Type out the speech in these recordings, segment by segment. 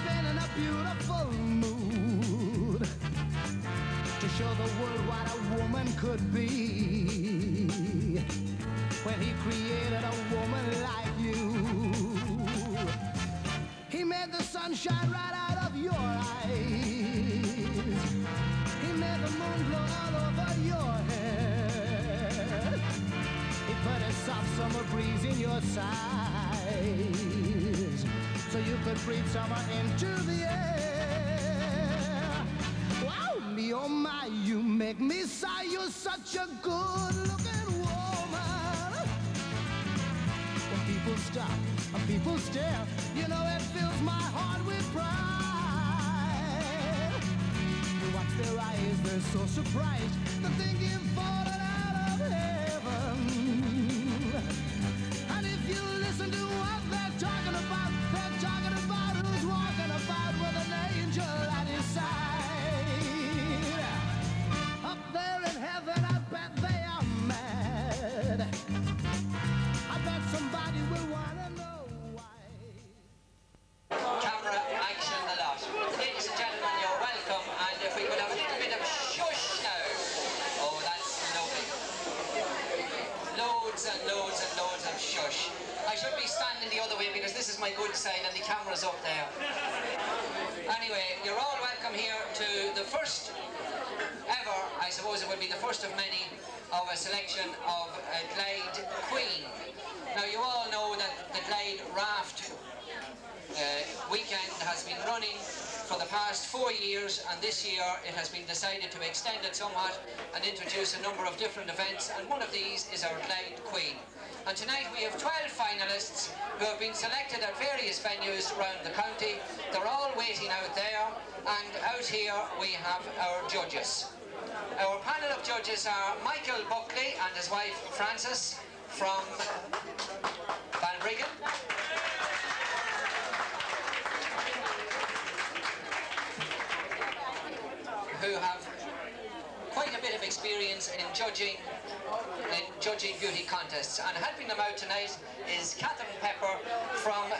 been in a beautiful mood to show the world what a woman could be when he created a woman like you. He made the sun shine right out of your eyes. He made the moon blow all over your head. He put a soft summer breeze in your sighs so you could breathe summer into the air. Wow, me, oh my, you make me sigh. You're such a good-looking woman. When people stop and people stare, you know it fills my heart with pride. You watch their eyes, they're so surprised to think you've fallen out of heaven. And if you listen to what they're talking about who's walking about with an angel at his side. Up there in heaven, I bet they are mad. I bet somebody will want to know why. Camera, action, the lot. Ladies and gentlemen, you're welcome, and if we could have a little bit of shush now. Oh, that's lovely. Loads and loads and loads of shush. I should be standing the other way because this is my good side and the camera's up there. Anyway, you're all welcome here to the first ever, I suppose it will be the first of many, of a selection of Glade Queen. Now you all know that the Glade Raft weekend has been running for the past 4 years, and this year it has been decided to extend it somewhat and introduce a number of different events, and one of these is our Glade Queen. And tonight we have 12 finalists who have been selected at various venues around the county. They're all waiting out there, and out here we have our judges. Our panel of judges are Michael Buckley and his wife Frances from Balbriggan. Who have quite a bit of experience in judging beauty contests, and helping them out tonight is Catherine Pepper from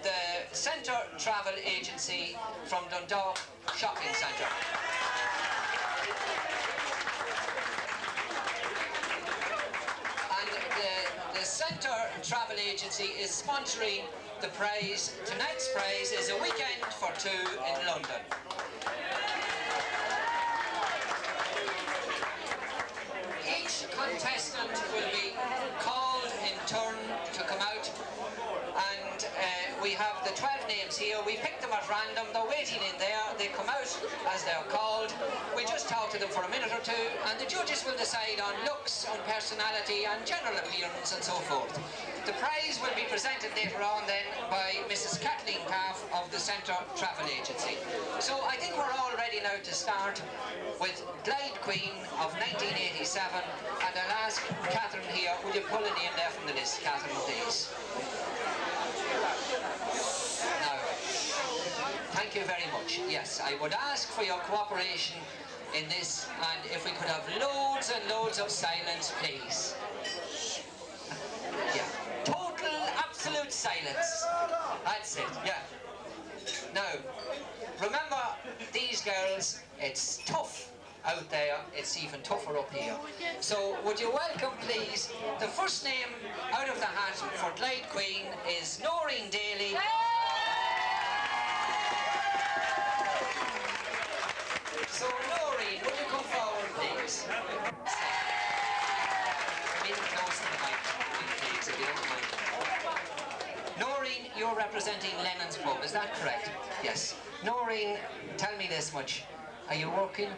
the Centre Travel Agency from Dundalk Shopping Centre. And the Centre Travel Agency is sponsoring the prize. Tonight's prize is a weekend for two in London. Contestant will be called in turn to come out, and we have the 12 names here. We pick them at random. They're waiting in there. They come out as they're called. We just talk to them for a minute or two, and the judges will decide on looks, on personality and general appearance and so forth. The prize will be presented later on then by Mrs. Kathleen Calf of the Centre Travel Agency. So I think we're all ready now to start with Glade Queen of 1987, and I'll ask Catherine here, would you pull a name there from the list, Catherine, please? Now, thank you very much. Yes, I would ask for your cooperation in this, and if we could have loads and loads of silence, please. Yeah, total, absolute silence. That's it, yeah. Now, remember, these girls, it's tough out there, it's even tougher up here. So, would you welcome, please, the first name out of the hat for Glade Queen is Noreen Daly. So, Noreen, would you come forward, please? Really close to the mic, please, if you don't mind. Noreen, you're representing Lennon's Pub, is that correct? Yes. Noreen, tell me this much. Are you working?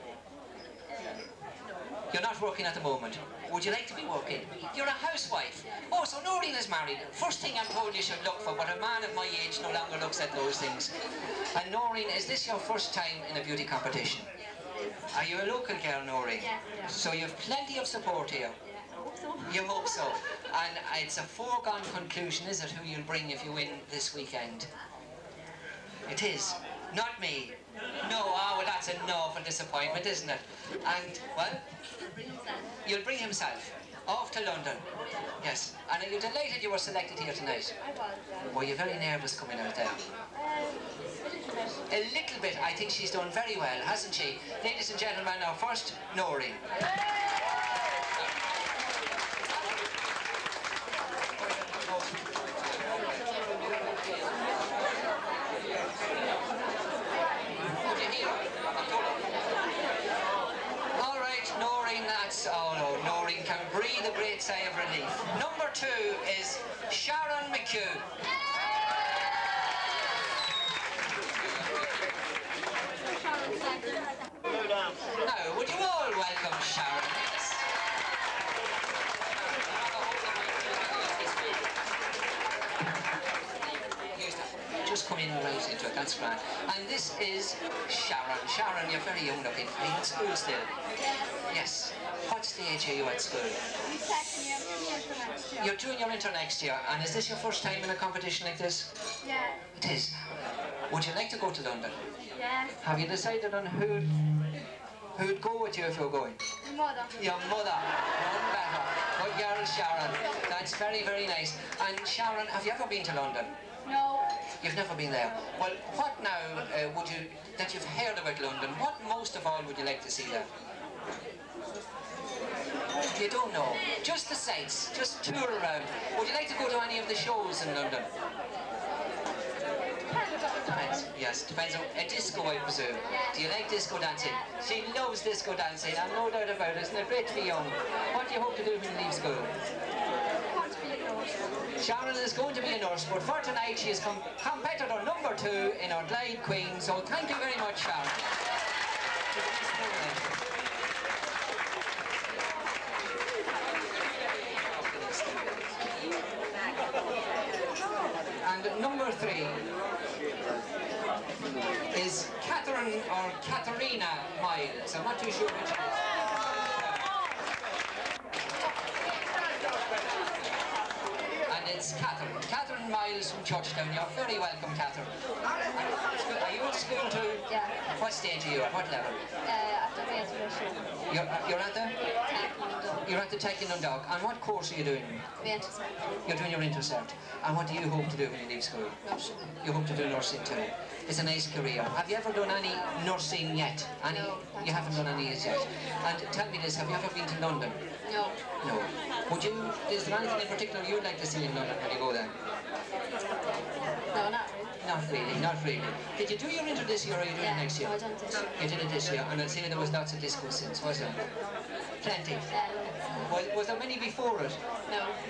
You're not working at the moment. Would you like to be working? You're a housewife. Oh, so Noreen is married. First thing I'm told you should look for, but a man of my age no longer looks at those things. And Noreen, is this your first time in a beauty competition? Are you a local girl, Noreen? Yeah. So you have plenty of support here. I hope so. You hope so. And it's a foregone conclusion, is it, who you'll bring if you win this weekend? It is. Not me. No, well that's an awful disappointment, isn't it? And, well? You'll bring himself. Off to London. Yes. And are you delighted you were selected here tonight? I was, yeah. Were you very nervous coming out there? A little bit. a little bit. I think she's done very well, hasn't she? Ladies and gentlemen, our first, Noreen. All right, Noreen, that's... Oh no, Noreen can breathe a great sigh of relief. Number 2 is Sharon McHugh. Now, would you all welcome Sharon? Yes. Just come in right into it, that's grand. And this is Sharon. Sharon, you're very young looking. Are you at school still? Yes. What stage are you at school? Second year, next year. You're doing your inter next year, and is this your first time in a competition like this? Yeah. It is. Would you like to go to London? Yeah. Have you decided on who'd go with you if you're going? Your mother. Your mother. None better. Good girl, Sharon. That's very, very nice. And Sharon, have you ever been to London? No. You've never been there. Well, what now would you, that you've heard about London, what most of all would you like to see there? You don't know. Just the sights. Just tour around. Would you like to go to any of the shows in London? Depends. Yes, depends on a disco, I presume. Do you like disco dancing? She loves disco dancing, I've no doubt about it. Isn't it great to be young? What do you hope to do when you leave school? Sharon is going to be a nurse, but for tonight she is competitor number 2 in our Glide Queen, so thank you very much, Sharon. And number 3 is Catherine or Katharina Miles. I'm not too sure which it is. And it's Catherine. Catherine Miles from Churchtown. You're very welcome, Catherine. Are you at school too? Yeah. What stage are you at? What level? At the graduation. You're at the? You're at the Tech in Dundalk. And what course are you doing? You're doing your intercert. And what do you hope to do when you leave school? Nursing. You hope to do nursing too. It's a nice career. Have you ever done any nursing yet? Any? No. You haven't done any as yet. And tell me this, have you ever been to London? No. No. Would you, is there anything in particular you'd like to see in London when you go there? No, not really. Not really, not really. Did you do your inter this year or are you doing it next year? No, I done this year. You did it this year, and I'd say there was lots of disco since, was there? Plenty. Well, was there many before it?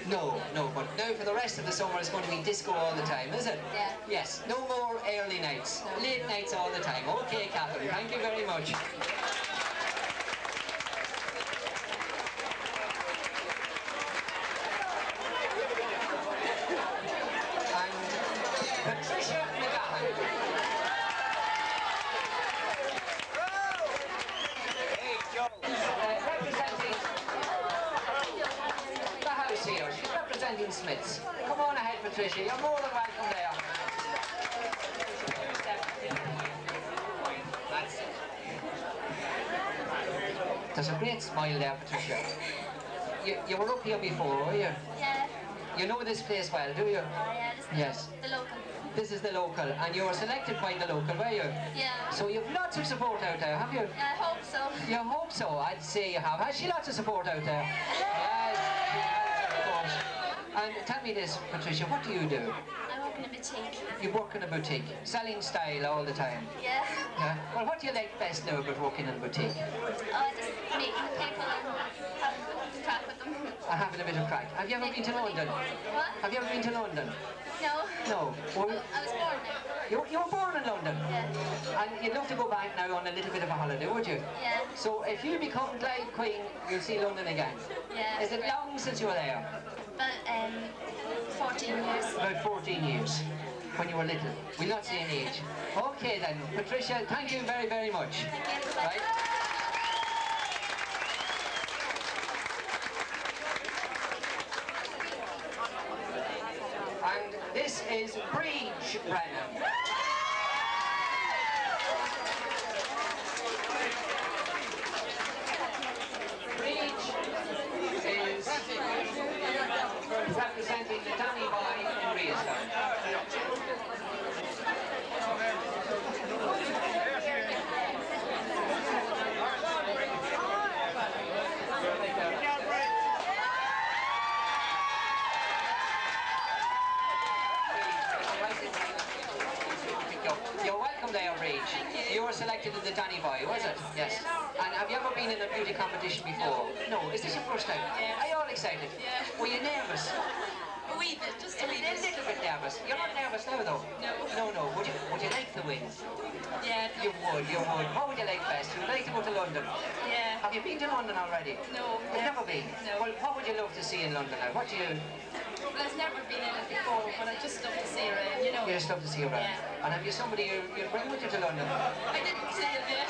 No. No, but now for the rest of the summer it's going to be disco all the time, is it? Yeah. Yes, no more early nights, No. late nights all the time. Okay, Catherine, thank you very much. And Patricia McGahan. Representing the house here. She's representing Smiths. Come on ahead, Patricia. You're more than welcome there. That's it. There's a great smile there, Patricia. You were up here before, were you? Yeah. You know this place well, do you? Yeah, this is Yes. the local. This is the local, and you were selected by the local, were you? Yeah. So you've lots of support out there, have you? I hope so. You hope so, I'd say you have. Has she lots of support out there? Yes, of course. And tell me this, Patricia, what do you do? I work in a boutique. You work in a boutique, selling style all the time. Yeah. Yeah? Well, what do you like best now about working in a boutique? Oh, just meeting people and having a crack with them. Having a bit of crack. Have you ever been to London? What? Have you ever been to London? No. No. Well, I was born there. you were born in London? Yeah. And you'd love to go back now on a little bit of a holiday, would you? Yeah. So if you become Glide Queen, you'll see London again. Yeah. Is it long since you were there? But 14 years. About 14 years, when you were little. We'll not say an age. Okay then, Patricia, thank you very, very much. Thank you. Right? And this is Breach Brennan. Breach is representing the Danny Boy in Reastown. there, Rach. You were selected in the Danny Boy, was it? Yes. And have you ever been in a beauty competition before? No. Is this your first time? Yeah. Are you all excited? Yeah. Were you nervous? A wee bit, just a wee A bit. little bit nervous. You're not nervous now, though? No. No. Would you like to win? Yeah. You would. What would you like best? Would you like to go to London? Yeah. Have you been to London already? No. You've never been? No. Well, what would you love to see in London now? What do you... Well, I've never been in it before, but I just love to see around, you know. You just love to see around? Yeah. And have you somebody you'd bring with you to London? I didn't see it yet.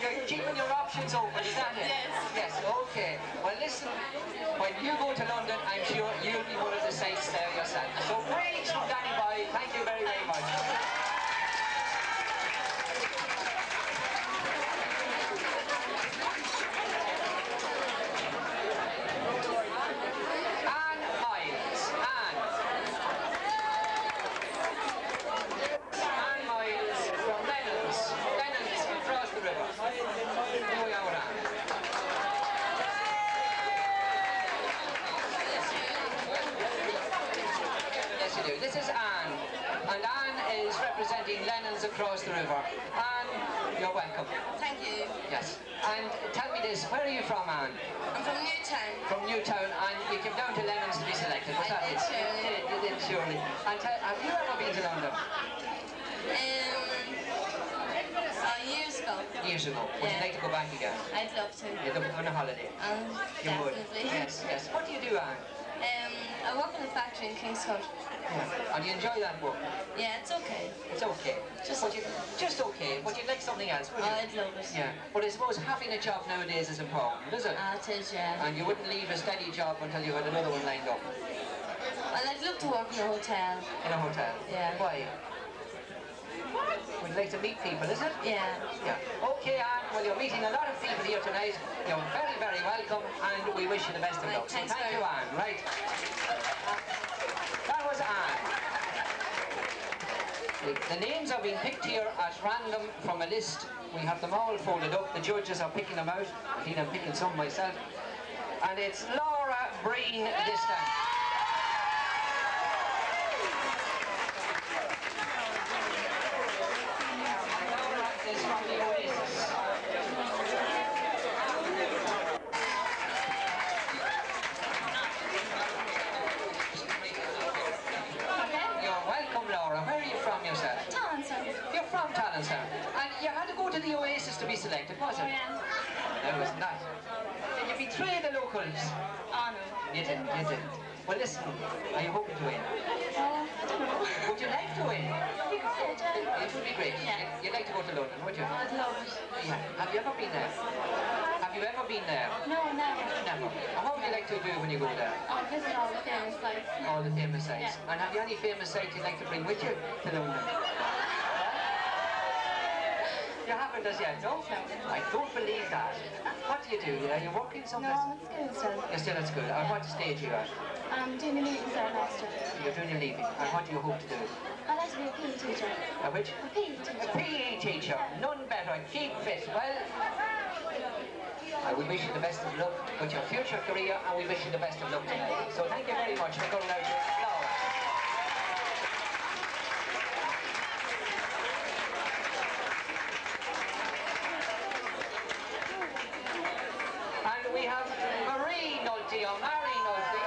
You're keeping your options open, is that it? Yes. Yes, okay. Well, listen, when you go to London, I'm sure you'll be one of the sights there yourself. So, praise from Danny Boy. Thank you very, very much. This is Anne, and Anne is representing Lennon's across the river. Anne, you're welcome. Thank you. Yes. And tell me this, where are you from, Anne? I'm from Newtown. From Newtown, and you came down to Lennon's to be selected, was that it? Surely. You did, surely. And have you ever been to London? Years ago. Years ago. Would you like to go back again? I'd love to. You'd love to go on a holiday? You would? Definitely. Yes. What do you do, Anne? I work in a factory in Kingscourt. Yeah. And you enjoy that work? Yeah, it's okay. It's okay. Just okay, but you'd like something else, would you? I'd love it. Yeah. But I suppose having a job nowadays is important, is it? It is, yeah. And you wouldn't leave a steady job until you had another one lined up? Well, I'd love to work in a hotel. In a hotel? Yeah. Why? Would you like to meet people, is it? Yeah. Yeah. Okay, Anne, well, you're meeting a lot of people here tonight. You're very, very welcome, and we wish you the best of luck. So Thanks thank you, Anne. Right. That was Anne. The names are being picked here at random from a list. We have them all folded up. The judges are picking them out. I think I'm picking some myself. And it's Laura Breen this time. Is from the Oasis. You're welcome, Laura. Where are you from yourself? Tallanstown. You're from Tallanstown. And you had to go to the Oasis to be selected, was it? Oh, yeah. No, wasn't that? Did you betray the locals? Oh, no. You didn't. Well, listen, are you hoping to win? I don't know. Would you like to win? It'd be great, yeah. It would be great. Yeah. You'd like to go to London, would you? I'd love it. Yeah. Have you ever been there? Have you ever been there? No, never. Never. And what would you like to do when you go there? I'll visit all the famous sites. All the famous sites. Yeah. And have you any famous sites you'd like to bring with you to London? You haven't as yet, no? I don't believe that. What do you do? Are you working someplace? No, it's good still. You're still at school. And what stage are you at? I'm doing the meetings there next year. You're doing your leaving. And what do you hope to do? I'd like to be a PE teacher. A which? A PE teacher. A PE teacher. None better. Keep fit. Well, we wish you the best of luck with your future career, and we wish you the best of luck tonight. So thank you very much for coming out to Laura. And we have Marie Nolte, or Mary Nolte.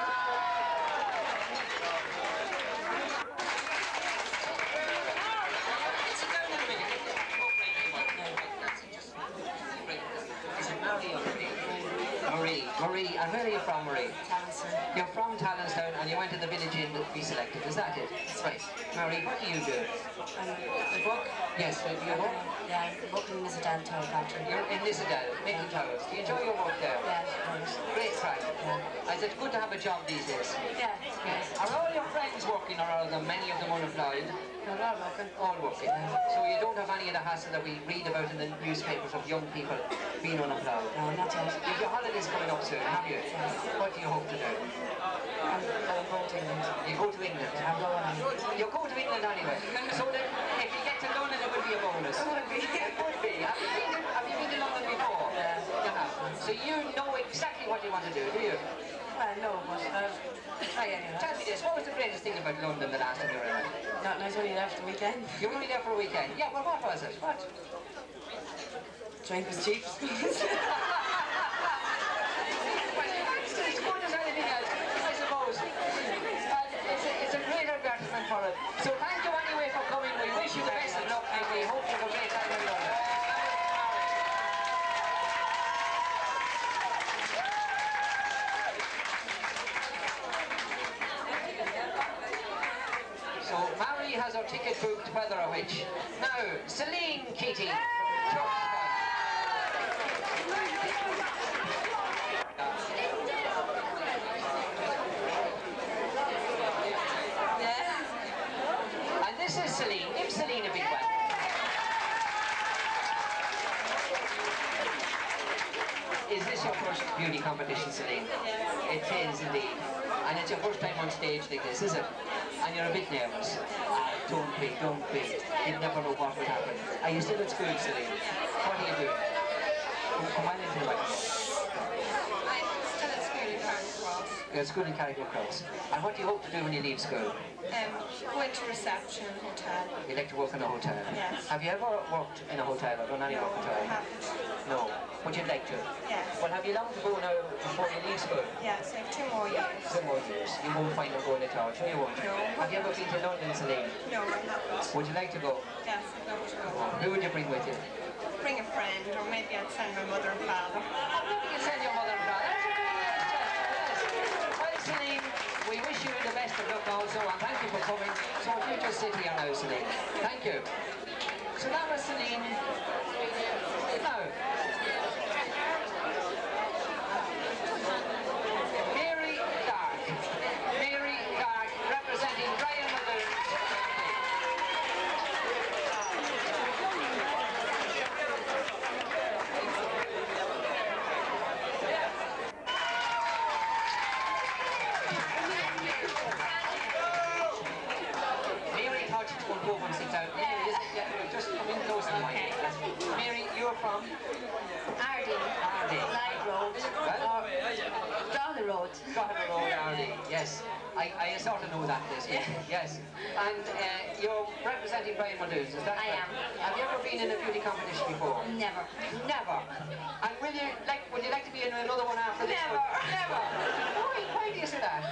Marie, and where are you from, Marie? Tallanstown. You're from Tallanstown, and you went to the village inn to be selected, is that it? Right. Marie, what do you do? The book? Yes, you work? Yeah, the book in Nisadal Tower Factory. You're in Nisadal, making towels. Do you enjoy your work there? Yeah, of course. Great crack. Is it good to have a job these days? Yeah, yes. Are all your friends working, or are many of them unemployed? No, they're all working. All working. So you don't have any of the hassle that we read about in the newspapers of young people being unemployed? No, not yet. You've your holidays coming up soon, have you? What do you hope to do? I'm going to England. You go to England? I'm going. You go to England anyway. So that if you get to London, it would be a bonus. It would be. It would be. Have you been to London before? Yeah. You have. So you know exactly what you want to do you? Well, no, but try anyway. Tell me this, what was the greatest thing about London the last time you were in it? Not nice only there for the weekend. You were only there for a weekend? Yeah, well, what was it? What? Drink was cheap. Well, it's as good as anything else, I suppose. It's a great advertisement for it. So thank you anyway for coming. We wish you the best of luck and we hope you have a great time in London. So Mary has her ticket booked, whether or which. Now, Celine Keating. And this is Celine. Give Celine a big welcome. Is this your first beauty competition, Celine? It is indeed. And it's your first time on stage like this, is it? And you're a bit nervous. Don't be, don't be. You never know what will happen. Are you still at school, Celine? What are you doing? Come on into the microphone. I'm still at school in Carrick Cross. You're at school in Carrick Cross. And what do you hope to do when you leave school? Go into reception, hotel. You like to work in a hotel? Yes. Have you ever worked in a hotel or done any work at all? I haven't. No. Would you like to? Yes. Well, have you long to go now before you leave school? Yes, I have 2 more years. 2 more years. You won't find a going at all, sure you won't? No. Have you ever been to London, Celine? No, I haven't. Would you like to go? Yes, I'd love to go. Who would you bring with you? Bring a friend, or maybe I'd send my mother and father. You send your mother and father. That's a good suggestion, yes. Well, Celine, we wish you the best of luck also, and thank you for coming. So if you just sit here now, Celine. Thank you. So that was Celine. Now, Mary Dark. Mary Dark, representing Brian Muldoon. Mary thought she would go over and sit down. Yeah, just come in close to the mic. Mary, you're from? Ardee. Ardee. Light Road. Well, Dollar Road. Scotland Road, Ardee. Yes. I sort of know that place. Yes. And you're representing Brian Muldoon, is that I right? am. Have you ever been in a beauty competition before? Never. Never. And would you like to be in another one after this Never. one? Never. Why do you say that?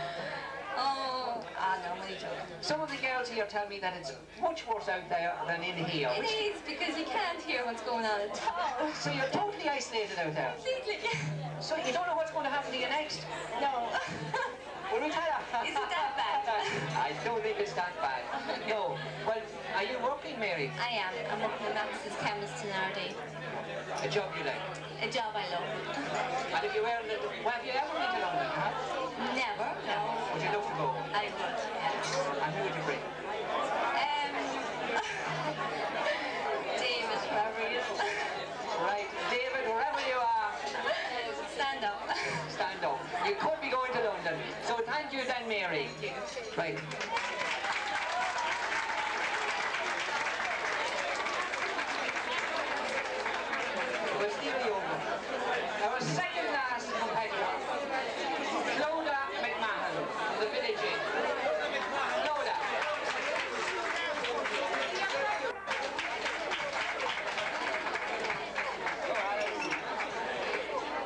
Oh, no, I'm only joking. Some of the girls here tell me that it's much worse out there than in here. It is, because you can't hear what's going on at all. So you're totally isolated out there. Completely. So you don't know what's going to happen to you next? No. Will we tell her? Is it that bad? I don't think it's that bad. No. Well, are you working, Mary? I am. I'm working in Max's chemist in Ardee. A job you like? A job I love. And if you were in the... Well, have you ever been to London, huh? Never. No. Would you love to go? I would. Yeah. And who would you bring? David, wherever you Right, David, wherever you are, stand up. stand up. You could be going to London. So thank you then, Mary. Right. We're nearly over. Our second last competitor, Clodagh McMahon, the village inn. Clodagh.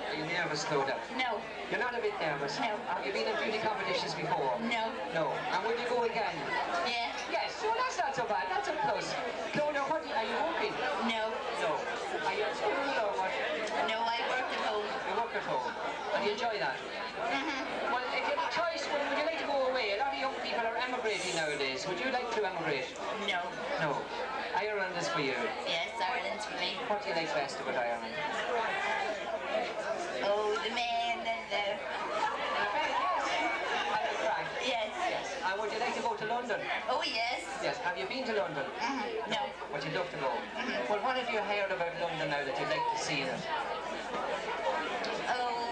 Are you nervous, Clodagh? No. You're not a bit nervous? No. Have you been in beauty competitions before? No. No. And will you go again? Yeah. Yes, well that's not so bad, that's a plus. Clodagh, are you working? No. No. Are you at school or what? No, I work at home. You work at home. And you enjoy that? Well, if you had a choice, would you like to go away? A lot of young people are emigrating nowadays. Would you like to emigrate? No. No. Ireland is for you. Yes, Ireland's for me. What do you like best about Ireland? Oh, the men and the... Yes. Yes. And would you like to go to London? Oh, yes. Yes. Have you been to London? No. Would you love to go? Well, what have you heard about London now that you'd like to see in it? Oh.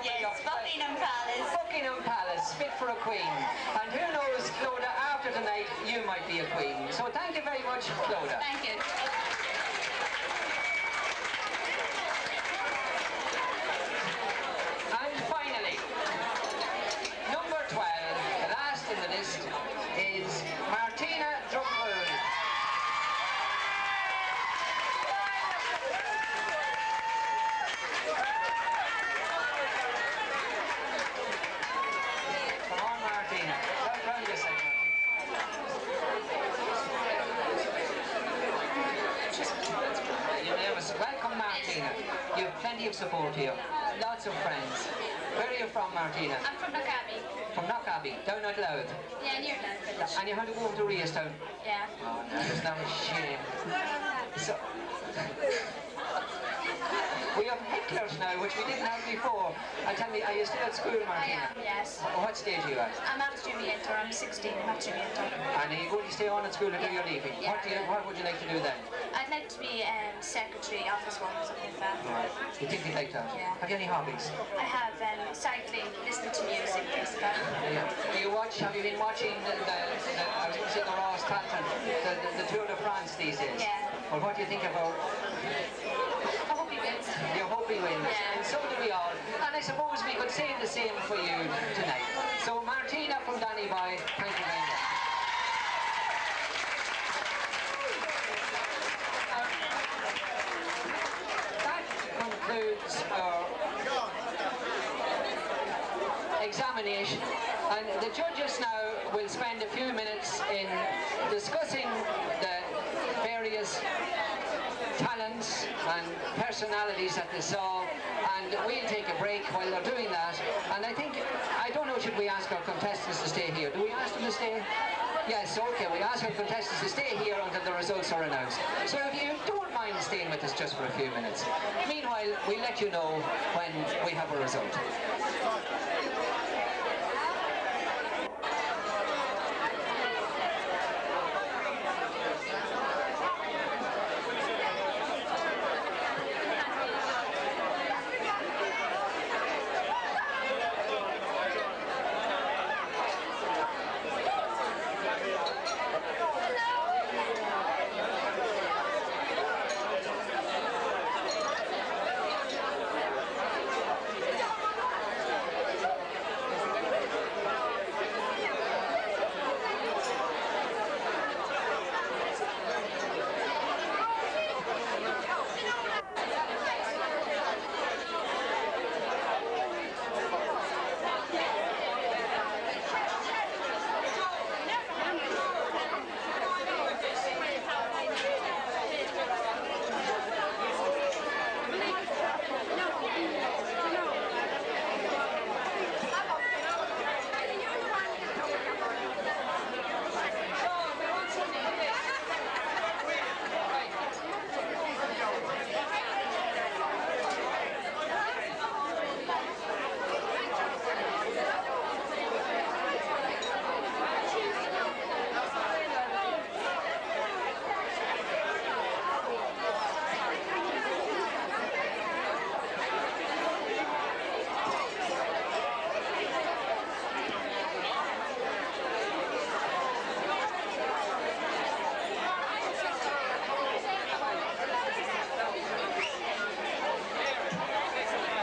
Yes, Buckingham Palace. Buckingham Palace, fit for a queen. And who knows, Clodagh, after tonight, you might be a queen. So thank you very much, Clodagh. Thank you. support here. Lots of friends. Where are you from, Martina? I'm from Knockabbey. From Knockabbey, down at Louth. Yeah, near Louth. And you had to go up to Rastown. Yeah. Oh no, it's not a shame. So, we have hecklers now, which we didn't have before. And tell me, are you still at school, I Martina? am, yes. What stage are you at? I'm after me enter. I'm 16. I'm after me enter. And are you going to stay on at school until you're leaving? Yeah. What would you like to do then? I'd like to be secretary, office work, something like that. You think you'd like that? Yeah. Have you any hobbies? I have cycling, listening to music, things like that. Yeah. Do you watch, have you been watching I was going to say the Ross Tallanstown, the Tour de France these days? Yeah. Well, what do you think about? I hope he wins. You hope he wins. Yeah. And so do we all. And I suppose we could say the same for you tonight. So Martina from Danny Boy, thank you very much. That concludes our examination, and the judges now will spend a few minutes in discussing the various talents and personalities that they saw, and we'll take a break while they're doing that. And I don't know, should we ask our contestants to stay here? Do we ask them to stay? Yes, okay, we ask our contestants to stay here until the results are announced. So if you don't mind staying with us just for a few minutes. Meanwhile, we'll let you know when we have a result.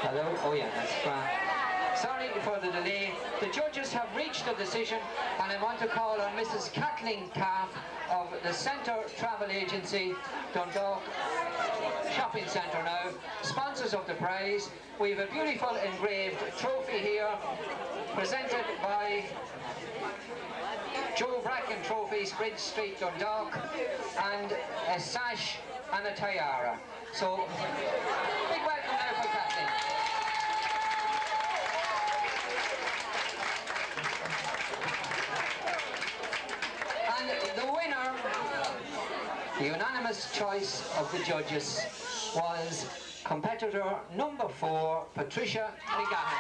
Hello? Oh yeah, that's fine. Sorry for the delay. The judges have reached a decision, and I want to call on Mrs. Kathleen Calf of the Centre Travel Agency, Dundalk Shopping Centre now, sponsors of the prize. We have a beautiful engraved trophy here, presented by Joe Bracken Trophies, Bridge Street, Dundalk, and a sash and a tiara. So, big welcome now for Kathleen. And the winner, the unanimous choice of the judges, was competitor number 4, Patricia McGavin.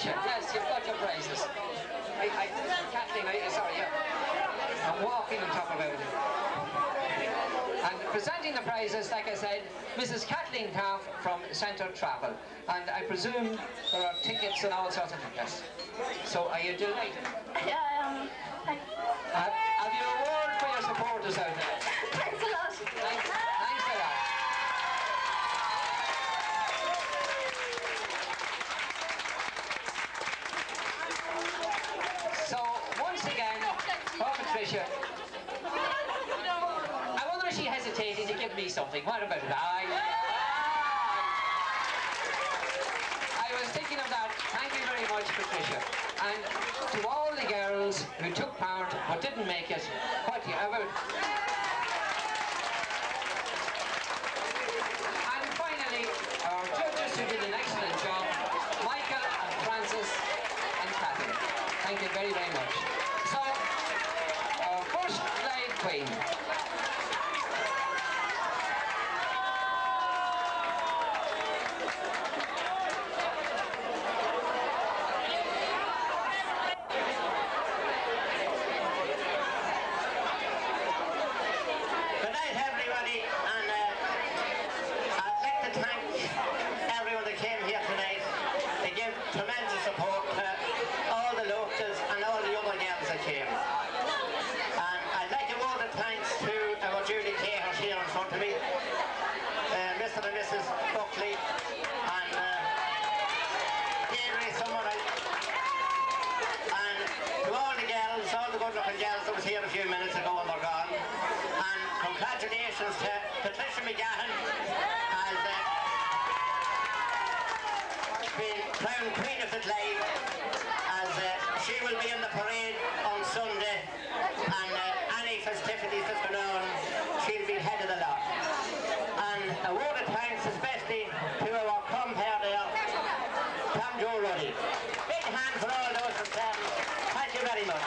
Yes, you've got your prizes. Kathleen, sorry, I'm walking on top of everything. And presenting the prizes, like I said, Mrs. Kathleen Calf from Centre Travel. And I presume there are tickets and all sorts of tickets. So are you delighted? Yeah, I am. Have you a word for your supporters out there? Thanks a lot. Thanks a lot. So, once again, poor Patricia, I wonder if she hesitated to give me something. What about it? I was thinking of that. Thank you very much, Patricia. And to all the girls who took part but didn't make it, what do you about? And finally, our judges who did an excellent job, Michael and Francis and Catherine. Thank you very, very much. So, our first live queen. Congratulations to Patricia McGahan as been crowned Queen of the Glade, as she will be in the parade on Sunday, and any festivities that's going on, she'll be head of the lot. And a word of thanks especially to our compere there, Tom Joe Ruddy. Big hand for all those themselves. Thank you very much.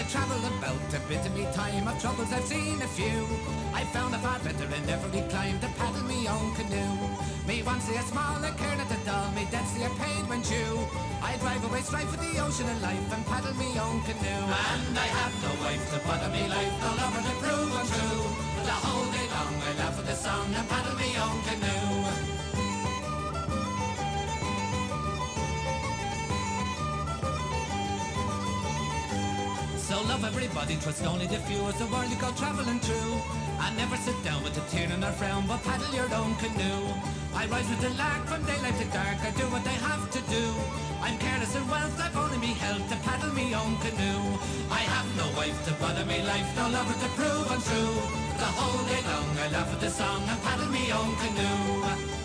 Travelled about a bit of me time, of troubles I've seen a few. I found a far better in every climb to paddle me own canoe. Me once see a small and care at the doll, me dead see a pain when due. I drive away strife with the ocean of life and paddle me own canoe. And I have no wife to bother me life, no lover to prove untrue. The whole day long I laugh at the song and paddle me own canoe. So love everybody, trust only the few, as the world you go travelling through. And never sit down with a tear in or frown, but paddle your own canoe. I rise with the lark from daylight to dark, I do what I have to do. I'm careless of wealth, I've only me health to paddle me own canoe. I have no wife to bother me life, no lover to prove untrue. The whole day long I laugh at the song and paddle me own canoe.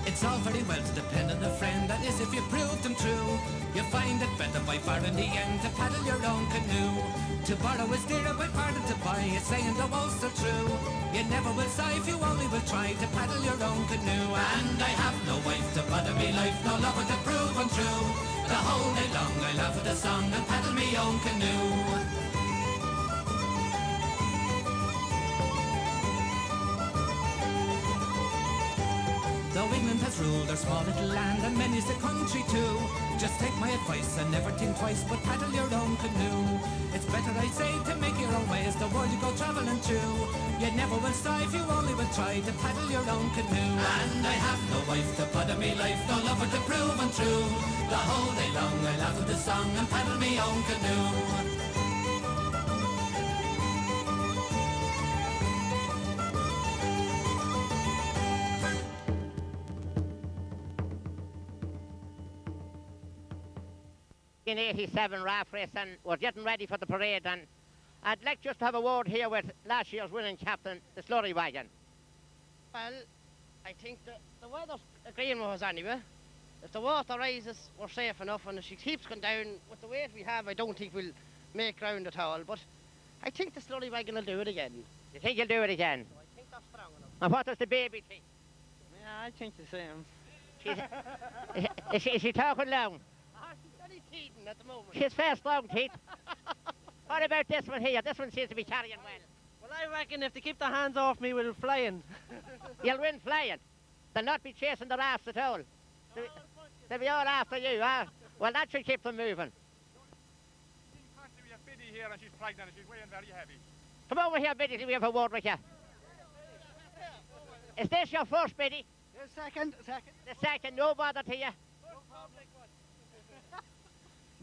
It's all very well to depend on a friend, that is if you prove them true. You find it better by far in the end to paddle your own canoe. To borrow is dearer by far than to buy, it's saying the most are true. You never will sigh if you only will try to paddle your own canoe. And I have no wife to bother me life, no lover to prove untrue. The whole day long I laugh at the song and paddle me own canoe. Though England has ruled our small little land, and many's the country too, just take my advice and never think twice, but paddle your own canoe. It's better, I say, to make your own way as the world you go travelling through. You never will strive, you only will try to paddle your own canoe. And I have no wife to bother me life, no lover to prove untrue. The whole day long I laugh at the song and paddle me own canoe. In 87 Raft race, and we're getting ready for the parade, and I'd like just to have a word here with last year's winning captain, the Slurry Wagon. Well, I think the weather's agreeing with us anyway. If the water rises, we're safe enough, and if she keeps going down, with the weight we have, I don't think we'll make ground at all. But I think the Slurry Wagon will do it again. You think you'll do it again? So I think that's strong enough. And what does the baby think? Yeah, I think the same. Is she talking long? She's very teething at the moment. She's fair strong, teeth. What about this one here? This one seems to be carrying well. Well, I reckon if they keep their hands off me, we'll flying. You'll win flying. They'll not be chasing the rafts at all. They'll be all after you, huh? Well, that should keep them moving. We have Biddy here and she's pregnant and she's weighing very heavy. Come over here, Biddy, till we have a word with you. Is this your first, Biddy? Second. The second, no bother to you.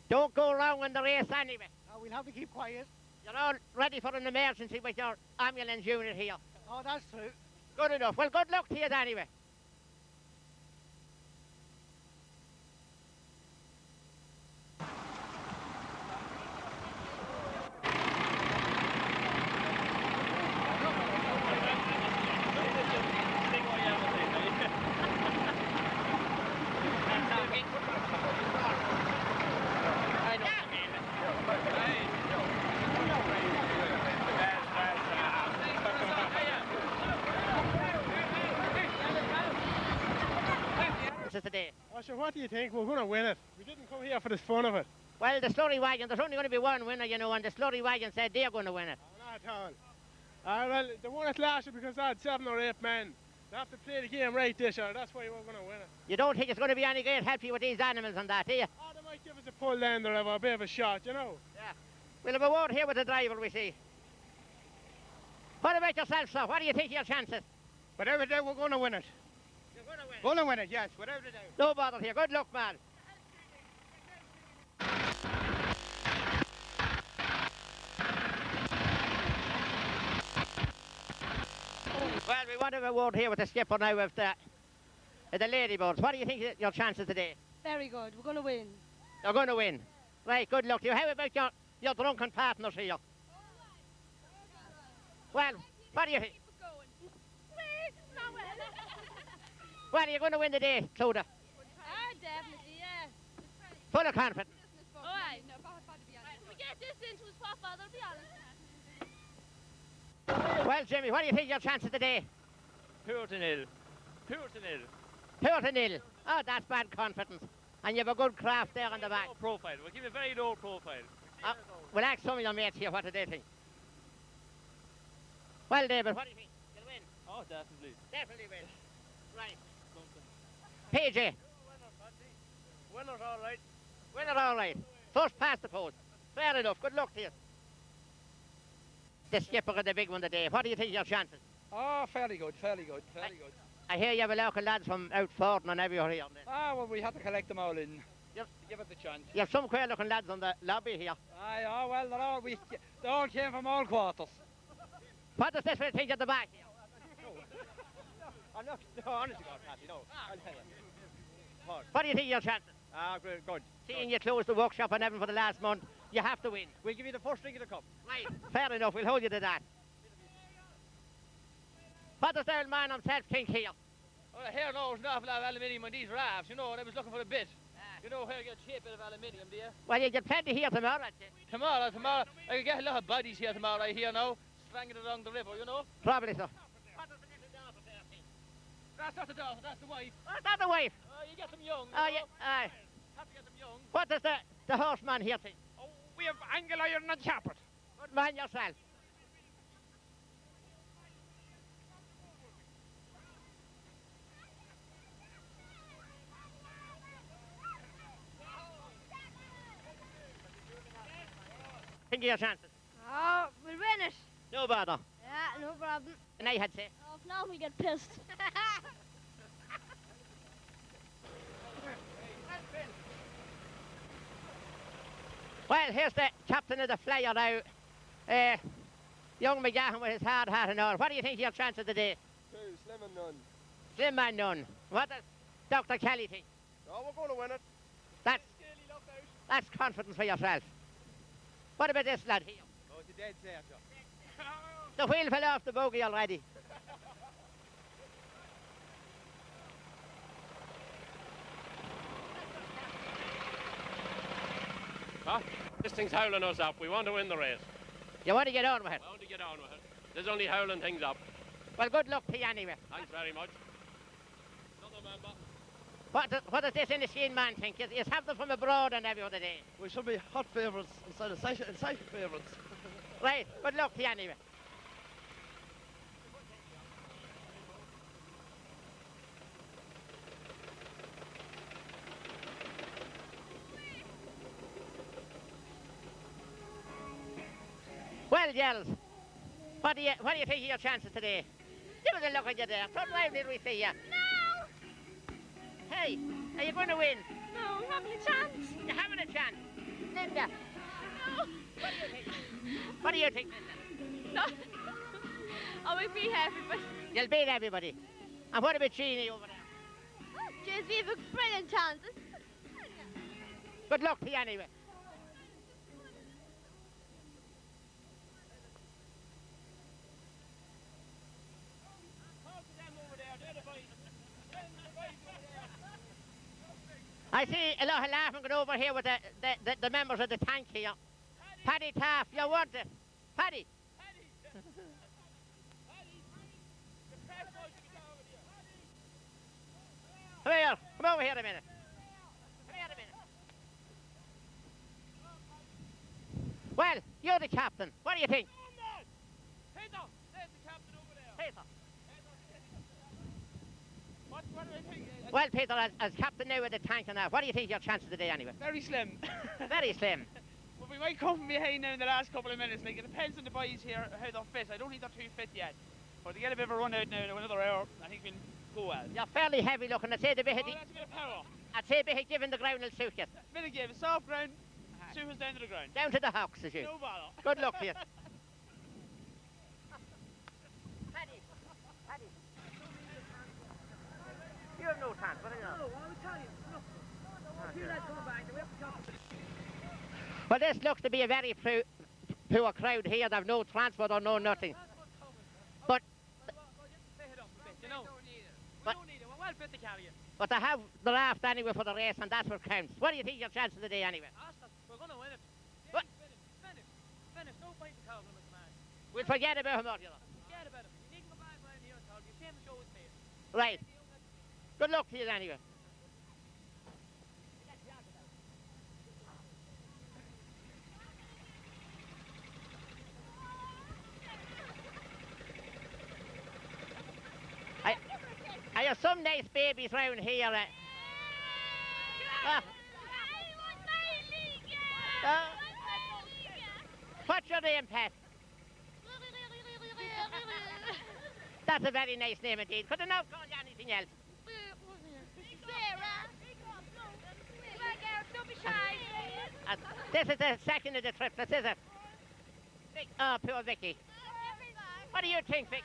Don't go wrong in the race anyway. No, we'll have to keep quiet. You're all ready for an emergency with your ambulance unit here. Oh, that's true. Good enough. Well, good luck to you anyway. Today. Oh, sure, what do you think? We're going to win it. We didn't come here for the fun of it. Well, the Slurry Wagon, there's only going to be one winner, you know, and the Slurry Wagon said they're going to win it. Oh, not at all. Well, they won it last year because they had 7 or 8 men. They have to play the game right this year. That's why we're going to win it. You don't think it's going to be any great help you with these animals and that, do you? Oh, they might give us a pull then, or have a bit of a shot, you know. Yeah. We'll have a word here with the driver, we see. What about yourself, sir? What do you think of your chances? Whatever they do, we're going to win it. You're going to win it? Going to win it, yes, whatever they do. No bother here. Good luck, man. Well, we want to have a word here with the skipper now of the Ladybirds. What do you think of your chances today? Very good. We're going to win. You're going to win. Right, good luck to you. How about your drunken partners here? Well, what do you think? Well, are you going to win the day, Clodagh? Definitely, yeah. Full of confidence. All right. We get this into his papa, they'll be honest. Well, Jimmy, what do you think of your chances today? 2-0. 2-0. 2-0. Oh, that's bad confidence. And you have a good craft there on the back. Low profile. We'll give a very low profile. We'll ask some of your mates here, what do they think? Well, David, what do you think? You'll win? Oh, definitely. Definitely win. Right. PJ. Winner's all right. Winner all right. First past the post. Fair enough. Good luck to you. The skipper of the big one today. What do you think of your chances? Oh, fairly good. I hear you have a local lads from out Forden and everywhere here. Ah, well, we had to collect them all in. Give it the chance. You have some queer looking lads on the lobby here. Aye, oh, well, they all came from all quarters. What does this one think at the back here? I'm not, no, honestly, God, Patty, no. I'll tell you. What do you think of your chances? Good. Seeing you close the workshop and everything for the last month, you have to win. We'll give you the first drink of the cup. Right, fair enough, we'll hold you to that. What does the old man himself think here? Well, here now there's an awful lot of aluminium on these rafts, you know, and I was looking for a bit. You know how you get a cheap bit of aluminium, do you? Well, you get plenty here tomorrow, I'd say. Tomorrow. I could get a lot of bodies here tomorrow, I hear now, strangling along the river, you know? Probably so. That's not the daughter, that's the wife. Oh, that's the wife. Oh, you get them young. Oh, yeah, aye. Have to get them young. What does the horseman here think? Oh, we have angle iron and carpet. Good man yourself. Think of your chances. Oh, we'll win it. No bother. Yeah, no problem. And I had to say. Oh, if not, we get pissed. Well, here's the captain of the flyer now. Young McGahan with his hard hat and all. What do you think of your chances today? 2, slim and none. Slim and none. What does Dr. Kelly think? Oh, we're going to win it. That's confidence for yourself. What about this lad here? Oh, it's be dead safe, Joe. The wheel fell off the buggy already. Huh? This thing's howling us up. We want to win the race. You want to get on with it? I want to get on with it. There's only howling things up. Well, good luck to you anyway. Thanks very much. Another member. What does this Inniskeane man think? You have them from abroad and every other day. We should be hot favourites instead of safe favourites. Right, good luck to you anyway. Well, Gels, what do you think of your chances today? Give us a look at you there. Turn round, did we see you? No! Hey, are you going to win? No, I'm having a chance. You're having a chance. Linda, No. what do you think, Linda? No. I will be happy, but... You'll beat everybody. And what about Jeannie over there? Just we have a brilliant chances. Good luck to you anyway. I see a lot of laughing going over here with the members of the tank here. Paddy Taft, you want it? Paddy. Come here. Come over here a minute. Come here a minute. Well, you're the captain. What do you think? Peter, there's the captain over there. Peter. What do I think? Well, Peter, as captain now of the tank and that, what do you think your chances today anyway? Very slim. Very slim. But we might come from behind now in the last couple of minutes. Like, it depends on the boys here, how they're fit. I don't think they're too fit yet. But to get a bit of a run out now in another hour, I think we'll go well. You're fairly heavy looking. I'd say the bit that's a bit of power. I'd say a bit of giving the ground will suit you. Bit of give, soft ground, suit us down to the ground. Down to the hocks, as you. No bother. Good luck to you. Paddy. Paddy. You have no chance, what do you know? No, I will tell you. Look, a few lads coming back, we have to talk. Well, this looks to be a very poor crowd here. They've no transport or no nothing. But but they have the raft anyway for the race, and that's what counts. What do you think your chances today anyway? We're going to win it. What? Finish. No point in calling him as man. We'll forget about him, you know. Forget about him. You need to go back around here and tell him. You came to show his face. Right. Good luck to you anyway. I have some nice babies round here. What's your name, Pat? That's a very nice name indeed. Could I not call you anything else? Don't be shy. This is the second of the triplets, is it? Oh, poor Vicky. What do you think, Vicky?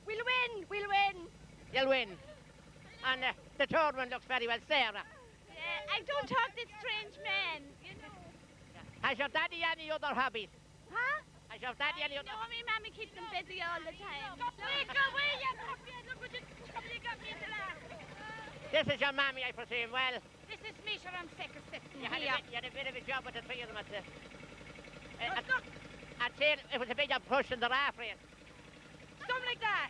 We'll win. We'll win. You'll win. And the third one looks very well. Sarah. Yeah, I don't talk to strange men, you know. Has your daddy any other hobbies? Huh? Has your daddy any other... No, my mommy keeps them busy all the time. Go away, you cockhead. Look what you got me into that. This is your mammy, I presume. Well, This is me, sure I'm sick of sitting you here. had a bit of a job with the three of them at the... I'd say it was a bigger push in the raft race. Something like that.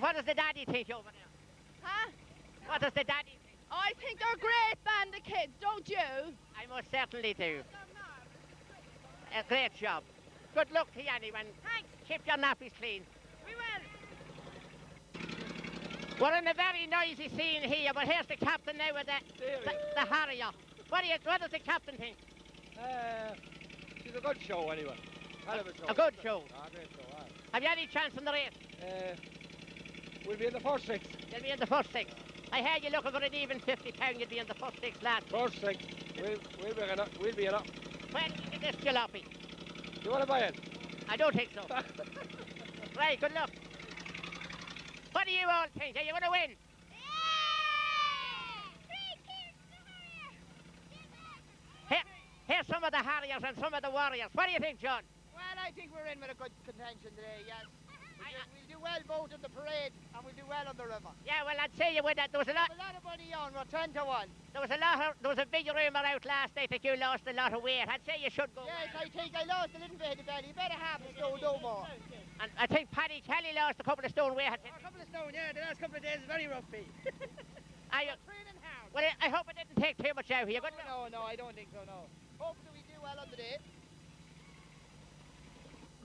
What does the daddy think over there? Huh? What does the daddy think? I think they're a great band of kids, don't you? I most certainly do. A great job. Good luck to you anyway. Thanks. Keep your nappies clean. We will. We're in a very noisy scene here, but here's the captain now with the Harrier. What does the captain think? She's a good show anyway. Hell of a show. A good show. Great show, aye. Have you any chance in the race? We'll be in the first six. You'll be in the first six. I heard you looking for an even 50 pound, you'd be in the first six, lad. First six. We'll be in up. When did you get this jalopy? You want to buy it? I don't think so. Right, good luck. What do you all think? Are you going to win? Here's are some of the Harriers and some of the Warriors. What do you think, John? Well, I think we're in with a good contention today, yes. We'll do well both in the parade and we'll do well on the river. Yeah, well, I'd say you would. There was a lot of money on, we're 10 to 1. There was a big rumour out last night that you lost a lot of weight. I'd say you should go. Yes, I think I lost a little bit of the belly, better half a stone, no more. And I think Paddy Kelly lost a couple of stone weight. A couple of stone, yeah, the last couple of days is very rough, Pete. Training hard. Well, I hope it didn't take too much out of you. No, I don't think so, no. Hopefully we do well on the day.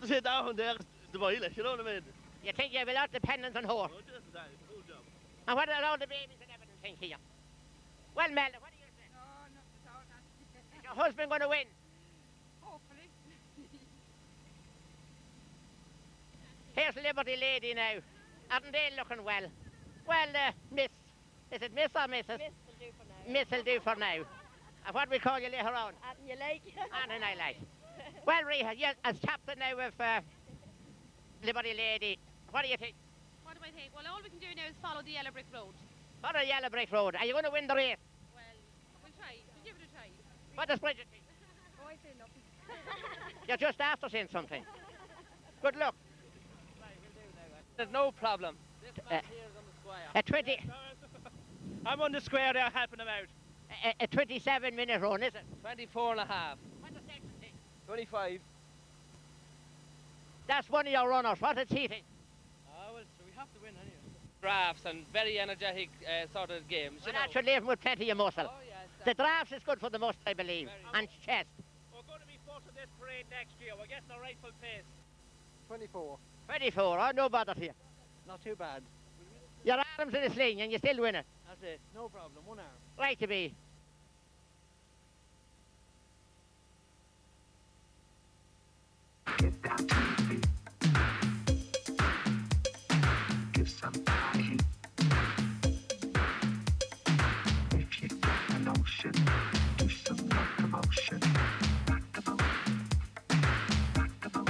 Sit down there, the boiler, you know what I mean? You think you have a lot of dependence on horse? Oh, just that, good job. And what about all the babies and everything think here? Well, Mel, what do you say? No, not at all. Is your husband going to win? Hopefully. Here's Liberty Lady now. Aren't they looking well? Well, Miss. Is it Miss or Mrs.? Miss will do for now. Miss will do for now. And what we call you later on? And you like? And I like. Well, Rita, you as captain now of Liberty Lady, what do you think? What do I think? Well, all we can do now is follow the yellow brick road. Follow the yellow brick road. Are you going to win the race? Well, we'll try. We'll give it a try. What does Bridget think? Oh, I say nothing. You're just after saying something. Good luck. There's no problem. This man here is on the square. A 20... I'm on the square there helping him out. A 27-minute run, is it? 24 and a half. What does Sexton think? 25. That's one of your runners. What does he think? Well, so we have to win anyway. Drafts and very energetic sort of games. Well, that should leave him with plenty of muscle. Oh, yes. The drafts is good for the muscle, I believe, and chest. We're going to be first in this parade next year. We're getting a rightful pace. 24. 24, oh, no bother here. Not too bad. Your arms in a sling and you still win it. That's it, no problem, 1 hour. Right to be. Get down to your feet. Give somebody. If you get the notion, do some locomotion. Rock the boat. Rock the boat.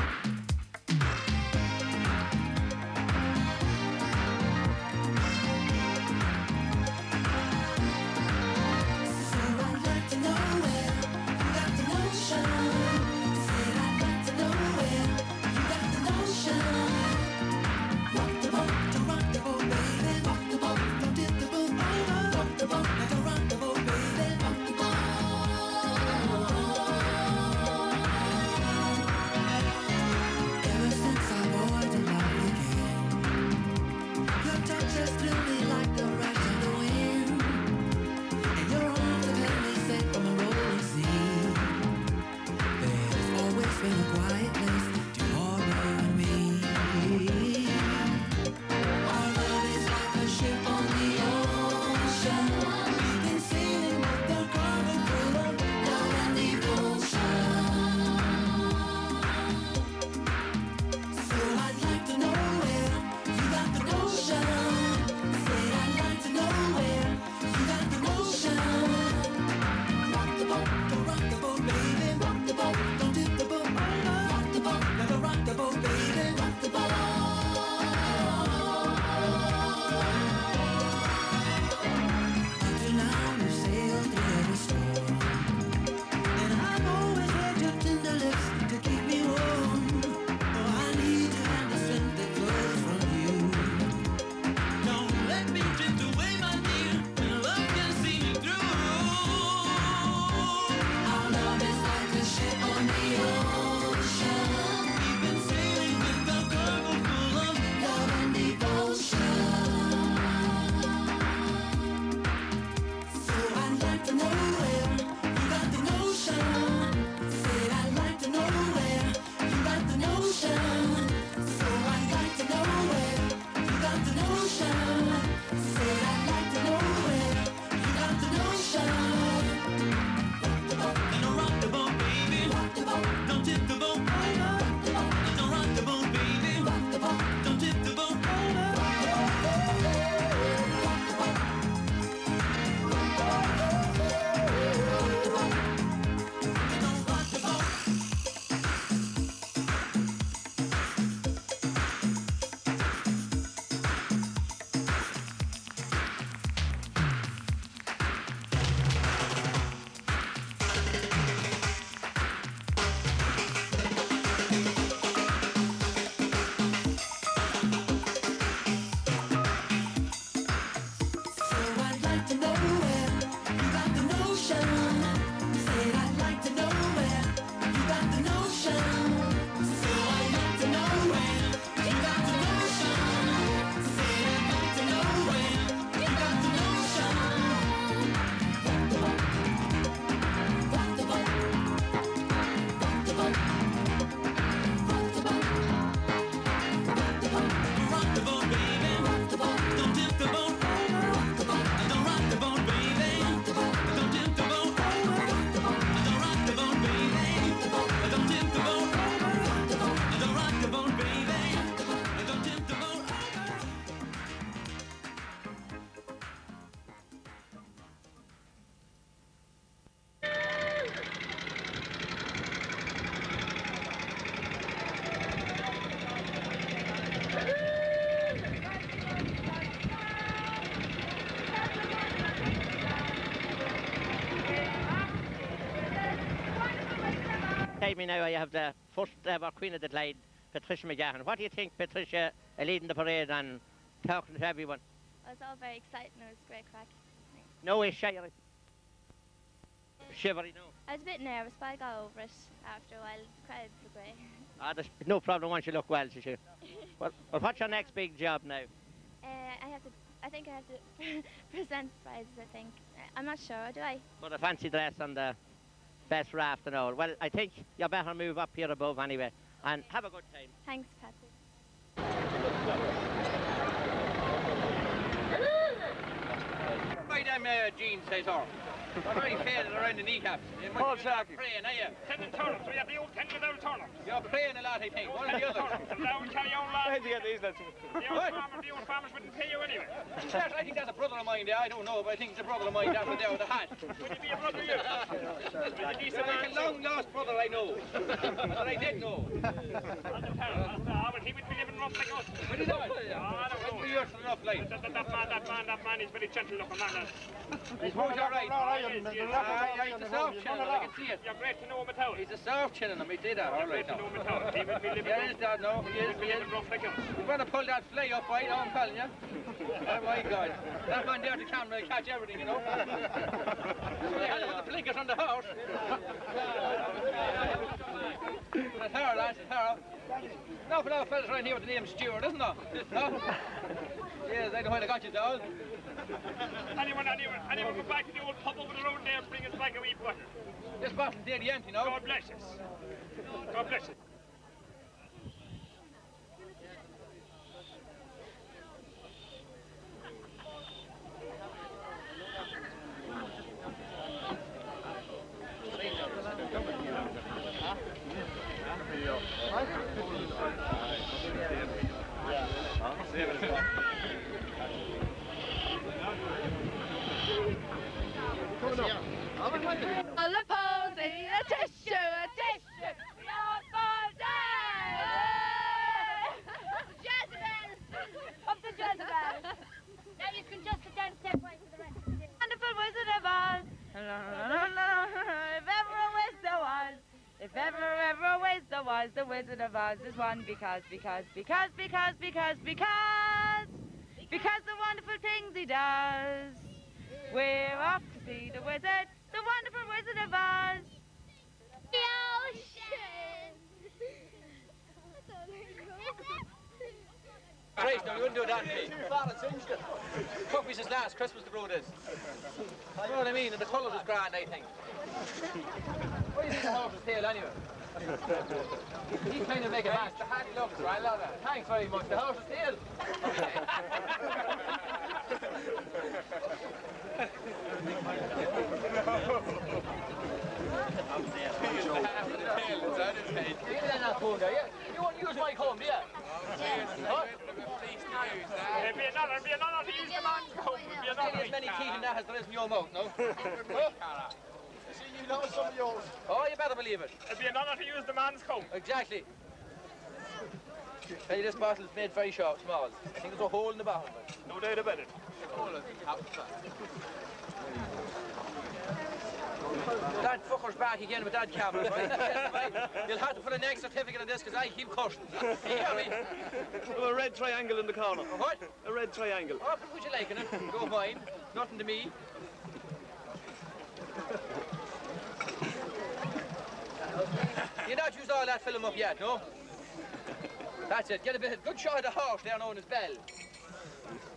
beside me now I have the first ever Queen of the Glade, Patricia McGahan. What do you think, Patricia, leading the parade and talking to everyone? It was all very exciting. It was great crack. No way shy. Shivery, no. I was a bit nervous, but I got over it after a while. The crowds were great. There's no problem once you look well, she. Well, what's your next big job now? I think I have to present prizes, I think. I'm not sure, do I? For the fancy dress and the best raft and all. Well, I think you better move up here above anyway. And have a good time. Thanks, Patrick. Why them jeans, says her? They're very faded around the kneecaps. Paul Sharkey. Praying, are you? Tendon turnips. We have the old tendon down turnips. You're praying a lot, I think. One or the other. Down carry on, lad. Where'd you get these, lads? The old farmers wouldn't pay you anyway. I think that's a brother of mine there. I don't know, but I think it's a brother of mine down there with the hat. Would you be a brother, you? It's like a long-lost brother I know. But I did know. But he would be living rough like us. Would he not? I don't know. Years from enough, like. That man is very gentle looking man. He's all right. He's a soft chin, I can see it. You're great to know him at all. He's a soft chin on him, he did that, all right now. He would be living Yeah, he is that, no, he is. rough like us. You better pull that fly up, right, I'm telling you. Oh my God. That man there, the camera, will catch everything, you know. They had to put the blinkers on the horse. That's her, lads, it's her. No, for now, fellas around here with the name Stewart, isn't there? No? Yes, I know where they got you, doll. Anyone go back to the old pub over the road there and bring us back a wee bottle. This bottle's nearly empty now. God bless us. God bless us. On the posy, a tissue, we all fall down! Jezebel! Up to Jezebel! Now you can just sit down stepwise for the rest of the day. Wonderful Wizard of Oz! If ever a whiz there was, if ever a whiz there was, the Wizard of Oz is one because the wonderful things he does. We're off to see the wizard, the wonderful Wizard of Oz. The ocean. Christ, no, you wouldn't do that to me. Took me since last Christmas, the road is. You know what I mean? And the colour was grand, I think. What do you think the horse's tail, anyway? He kind of make a match. The hat he loves, right? I love that. Thanks very much. The horse's tail. You won't use my comb, do you? What? There'll be another to use the man's comb. There'll be As many teeth in that as there is in your mouth, no? See, you know some of yours. Oh, you better believe it. There'll be another to use the man's comb. Exactly. Hey, this bottle is made very sharp, small. I think there's a hole in the bottom of it. No doubt about it. That fucker's back again with that camera. You'll have to put an X certificate on this because I keep cursing. You hear me? Well, a red triangle in the corner. What? A red triangle. Oh, put what you like in it. Go fine. Nothing to me. You're not used all that film up yet, no? That's it. Get a good shot of the horse there known as Bell.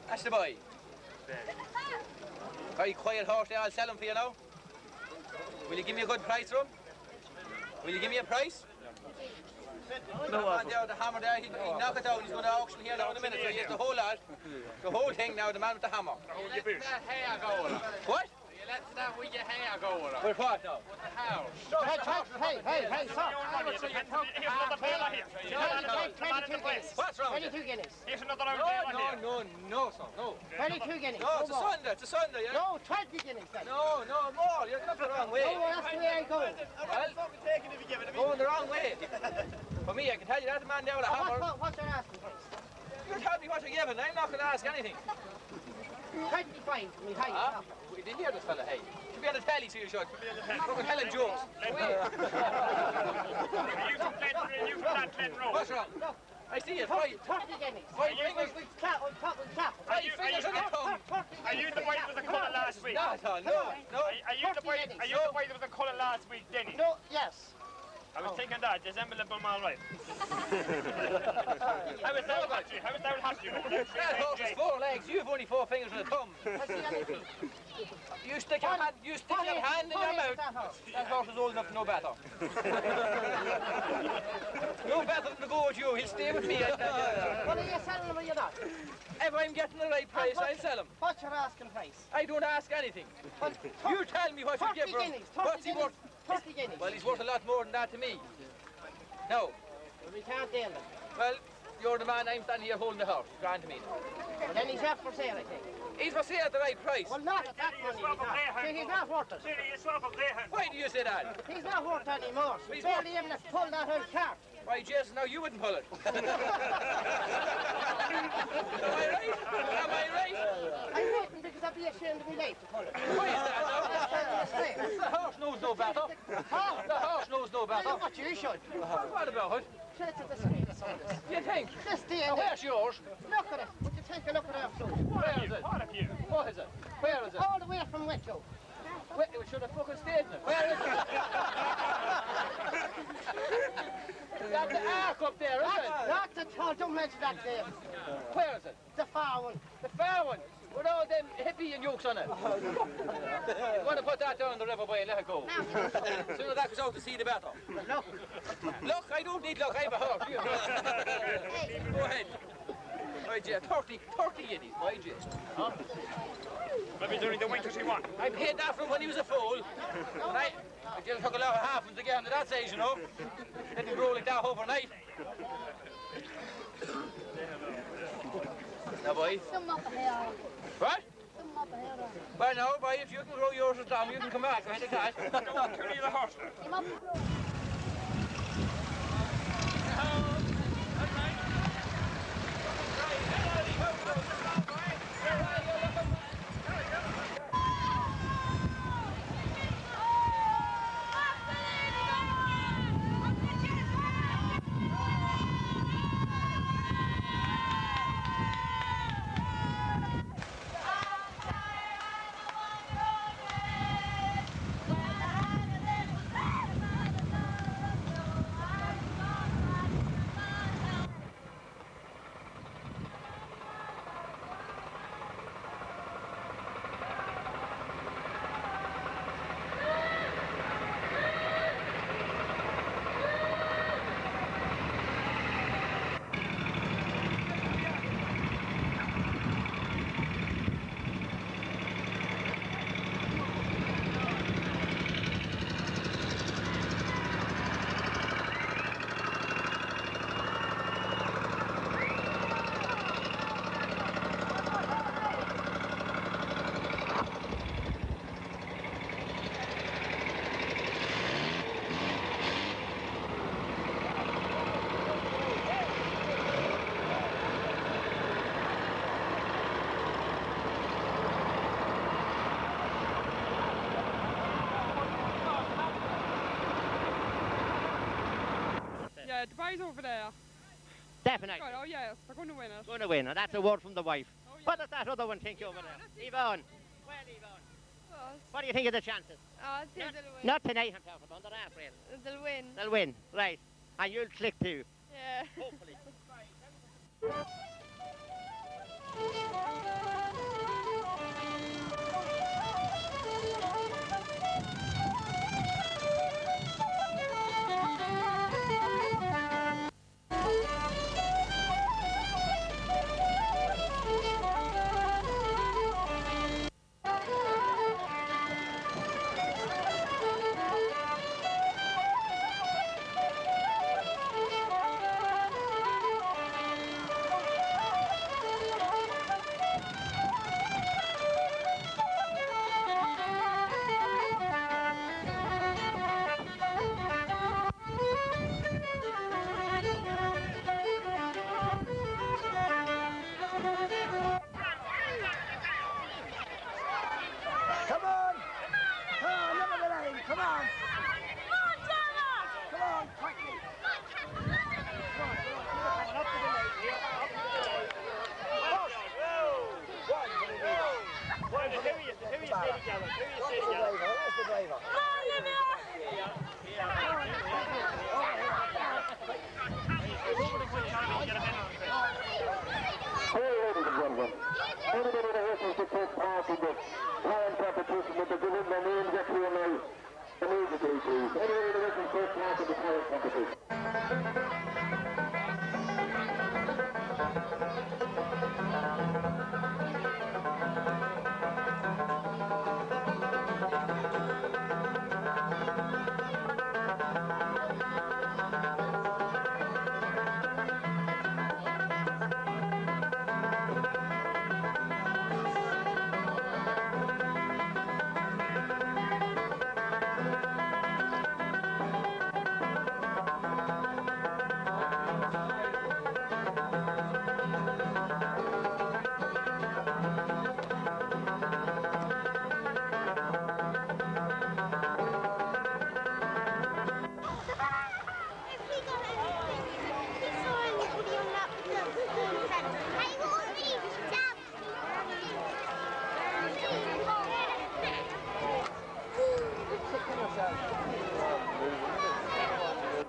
That's the boy. Very quiet horse there. I'll sell him for you now. Will you give me a good price for him? Will you give me a price? No offer. And there, the hammer there, he'll knock it down. He's going to auction here now in a minute. So he has the whole lot. The whole thing now, the man with the hammer. What? Let's not with your hair go with With what now? With the house. Hey, stop. What's wrong with 22 guineas. Here's another round here. No, son, no. 22 guineas. No, it's a Sunday, yeah? No, 20 guineas then. No, more. You're going the wrong way. Oh, that's the way I go. Going the wrong way. For me, I can tell you that the man there with a hammer. What's your asking price? You tell me what you're giving. I'm not going to ask anything. 25. We didn't hear this fella, hey. be on the telly, so you should. Fucking telling jokes. Are you from Glen Road? What's wrong? I see it, right. 30 guineas. Five fingers. We clap. Five fingers on the tongue. Are you the boy that was the colour last week? No. Are you the boy that was the colour last week, Denny? No, yes. I was thinking that. Does Emily bum all right? How was that hatchy? That horse has 4 legs. You have only 4 fingers and a thumb. You stick your hand in your mouth. That horse is old enough to know better. No better than to go with you. He'll stay with me. What are you selling him or you not? If I'm getting the right price, I'll sell him. What's your asking price? I don't ask anything. You tell me what you give for him. What's he worth? 30 guineas. Well, he's worth a lot more than that to me. No. Well, we can't deal them. Well, you're the man. I'm standing here holding the horse. Grant to me. Well, then he's not for sale, I think. He's for sale at the right price. Well, not at that money. He's not worth it. Why do you say that? He's not worth any more. He's barely able to pull that old cart. Why, Jason, now you wouldn't pull it. Am I right? Am I right? I wouldn't because I'd be ashamed of my life to pull it. Why is that now? The horse knows no better. The horse knows no better. Well, what you should. What about it? It's a disgrace, all this. You think? This day Now, where's yours? Look at it. Would you take a look at our fruit? Where is it? What is it? Where is it? All the way from Wicklow. We should have fucking stayed in it. Where is it? That's the ark up there, isn't it? That's a tall. Don't mention that name. Where is it? The far one. The far one. With all them hippie and yokes on it. You want to put that down in the river boy and let it go. As soon as that goes out to sea, the better. Look. Look, I don't need luck. I have a horse. Go ahead. Right, yeah, 30 guineas, my jest. Maybe during the winter she won. I paid that for him when he was a foal. And I just took a lot of half him to get him to that stage, you know. Didn't grow like that overnight. Now, boy. Some up here. What? Some up here. Well, no, boy, if you can grow yours as long, you can come back. I think that. Don't kill the horse. Come up. Yeah, the boys over there. Definitely. God, oh yes, they're going to win it. Going to win, and that's a word from the wife. What does that other one think over there? Yvonne. Well, Yvonne. What do you think of the chances? I think they'll win. Not tonight, I'm talking about, they're April. They'll win. They'll win, right. And you'll click too. Yeah. Hopefully.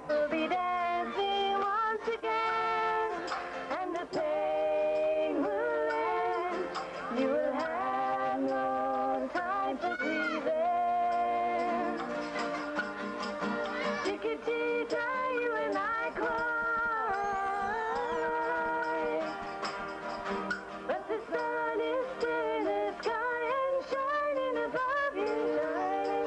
We'll be dancing once again, and the pain will end. You will have no time for breathing. Chickadee, you and I cry, but the sun is still in the sky and shining above you, shining.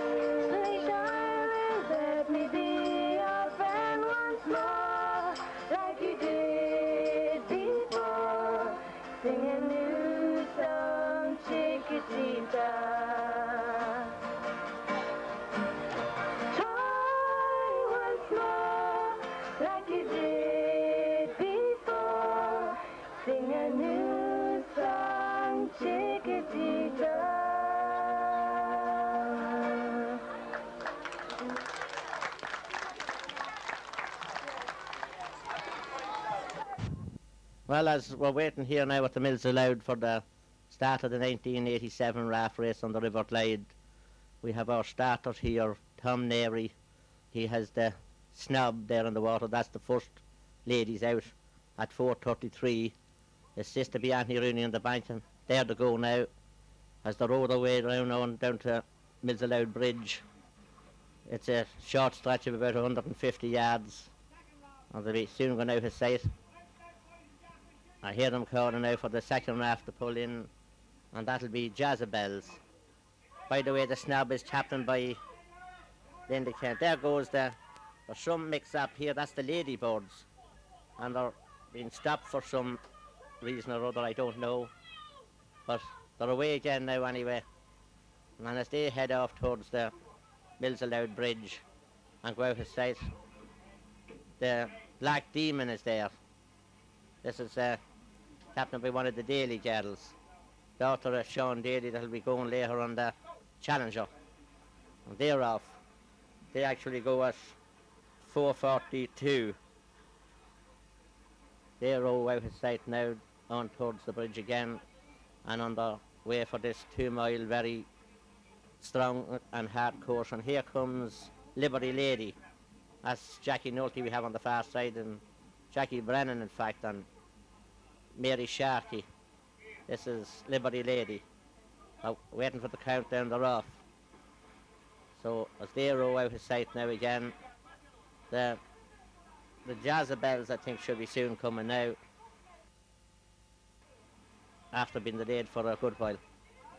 Sweet darling, let me be your friend once more, like you did before. Sing a new song, Chiquitita. Try once more, like you did before. Sing a new song, Chiquitita. Well, as we're waiting here now at the Mills Allowed for the start of the 1987 Raft race on the River Clyde, we have our starters here, Tom Neri. He has the snob there in the water. That's the first ladies out at 4:33. His sister Bianchi Rooney on the bank, and there to go now as they row their way around on down to Mills Allowed Bridge. It's a short stretch of about 150 yards, and they'll be soon going out of sight. I hear them calling now for the second raft to pull in, and that'll be Jezebels. By the way, the snob is captained by Linda Kent. There goes there's some mix-up here. That's the ladybirds, and they're being stopped for some reason or other, I don't know. But they're away again now anyway. And as they head off towards the Mills Allowed Bridge and go out of sight, the Black Demon is there. This is captained by one of the Daly girls, daughter of Sean Daly, that'll be going later on the Challenger. And they're off. They actually go at 4:42. They row out of sight now on towards the bridge again, and on the way for this 2 mile very strong and hard course. And here comes Liberty Lady. That's Jackie Nolte we have on the far side, and Jackie Brennan in fact, and Mary Sharkey. This is Liberty Lady. Waiting for the countdown, they're off. So as they row out of sight now again, the Jezebels I think should be soon coming now, after being delayed for a good while.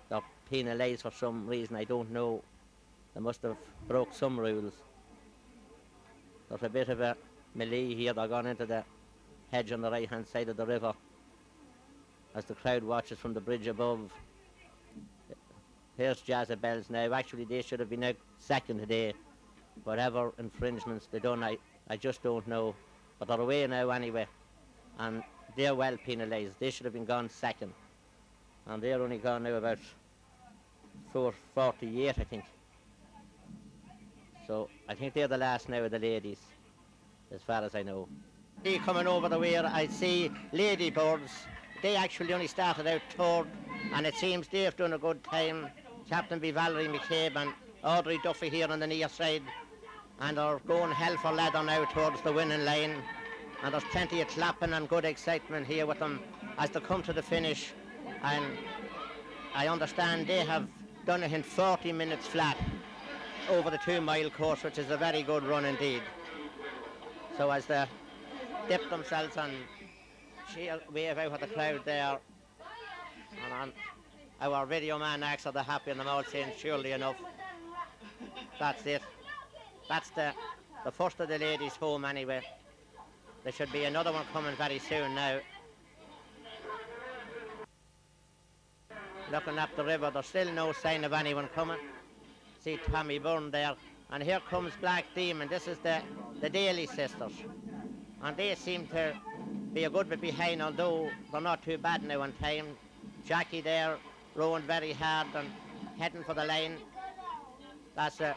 They're penalised for some reason, I don't know. They must have broke some rules. There's a bit of a melee here. They're gone into the hedge on the right hand side of the river as the crowd watches from the bridge above. Here's Jezebels now. Actually they should have been out second today. Whatever infringements they done, I just don't know. But they're away now anyway, and they're well penalised. They should have been gone second, and they're only gone now about 4:48 I think. So I think they're the last now of the ladies, as far as I know. Coming over the weir, I see Ladybirds. They actually only started out third, and it seems they've done a good time. Captain be Valerie McCabe and Audrey Duffy here on the near side, and are going hell for leather now towards the winning line. And there's plenty of clapping and good excitement here with them as they come to the finish. And I understand they have done it in 40 minutes flat over the 2-mile course, which is a very good run indeed. So as they dip themselves and wave out at the crowd there, and our video man acts are the happy and the mouth saying surely enough. That's it. That's the first of the ladies home anyway. There should be another one coming very soon now. Looking up the river, there's still no sign of anyone coming. See Tommy Byrne there. And here comes Black Demon. This is the Daly sisters. And they seem to be a good bit behind, although they're not too bad now on time. Jackie there, rowing very hard and heading for the line. That's a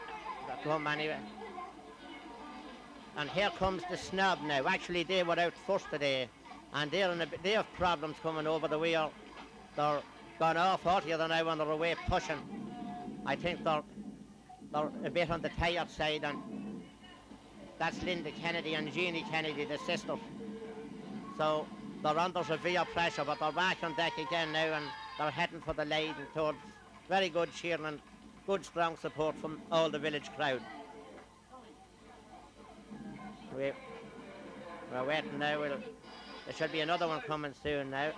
come anyway. And here comes the Snob now. Actually, they were out first today, and they have problems coming over the wheel. They're gone off altogether now on their way pushing. I think they're a bit on the tired side, and that's Linda Kennedy and Jeannie Kennedy, the sisters. So they're under severe pressure, but they're back on deck again now, and they're heading for the line towards very good cheering and good strong support from all the village crowd. We're waiting now. There should be another one coming soon now,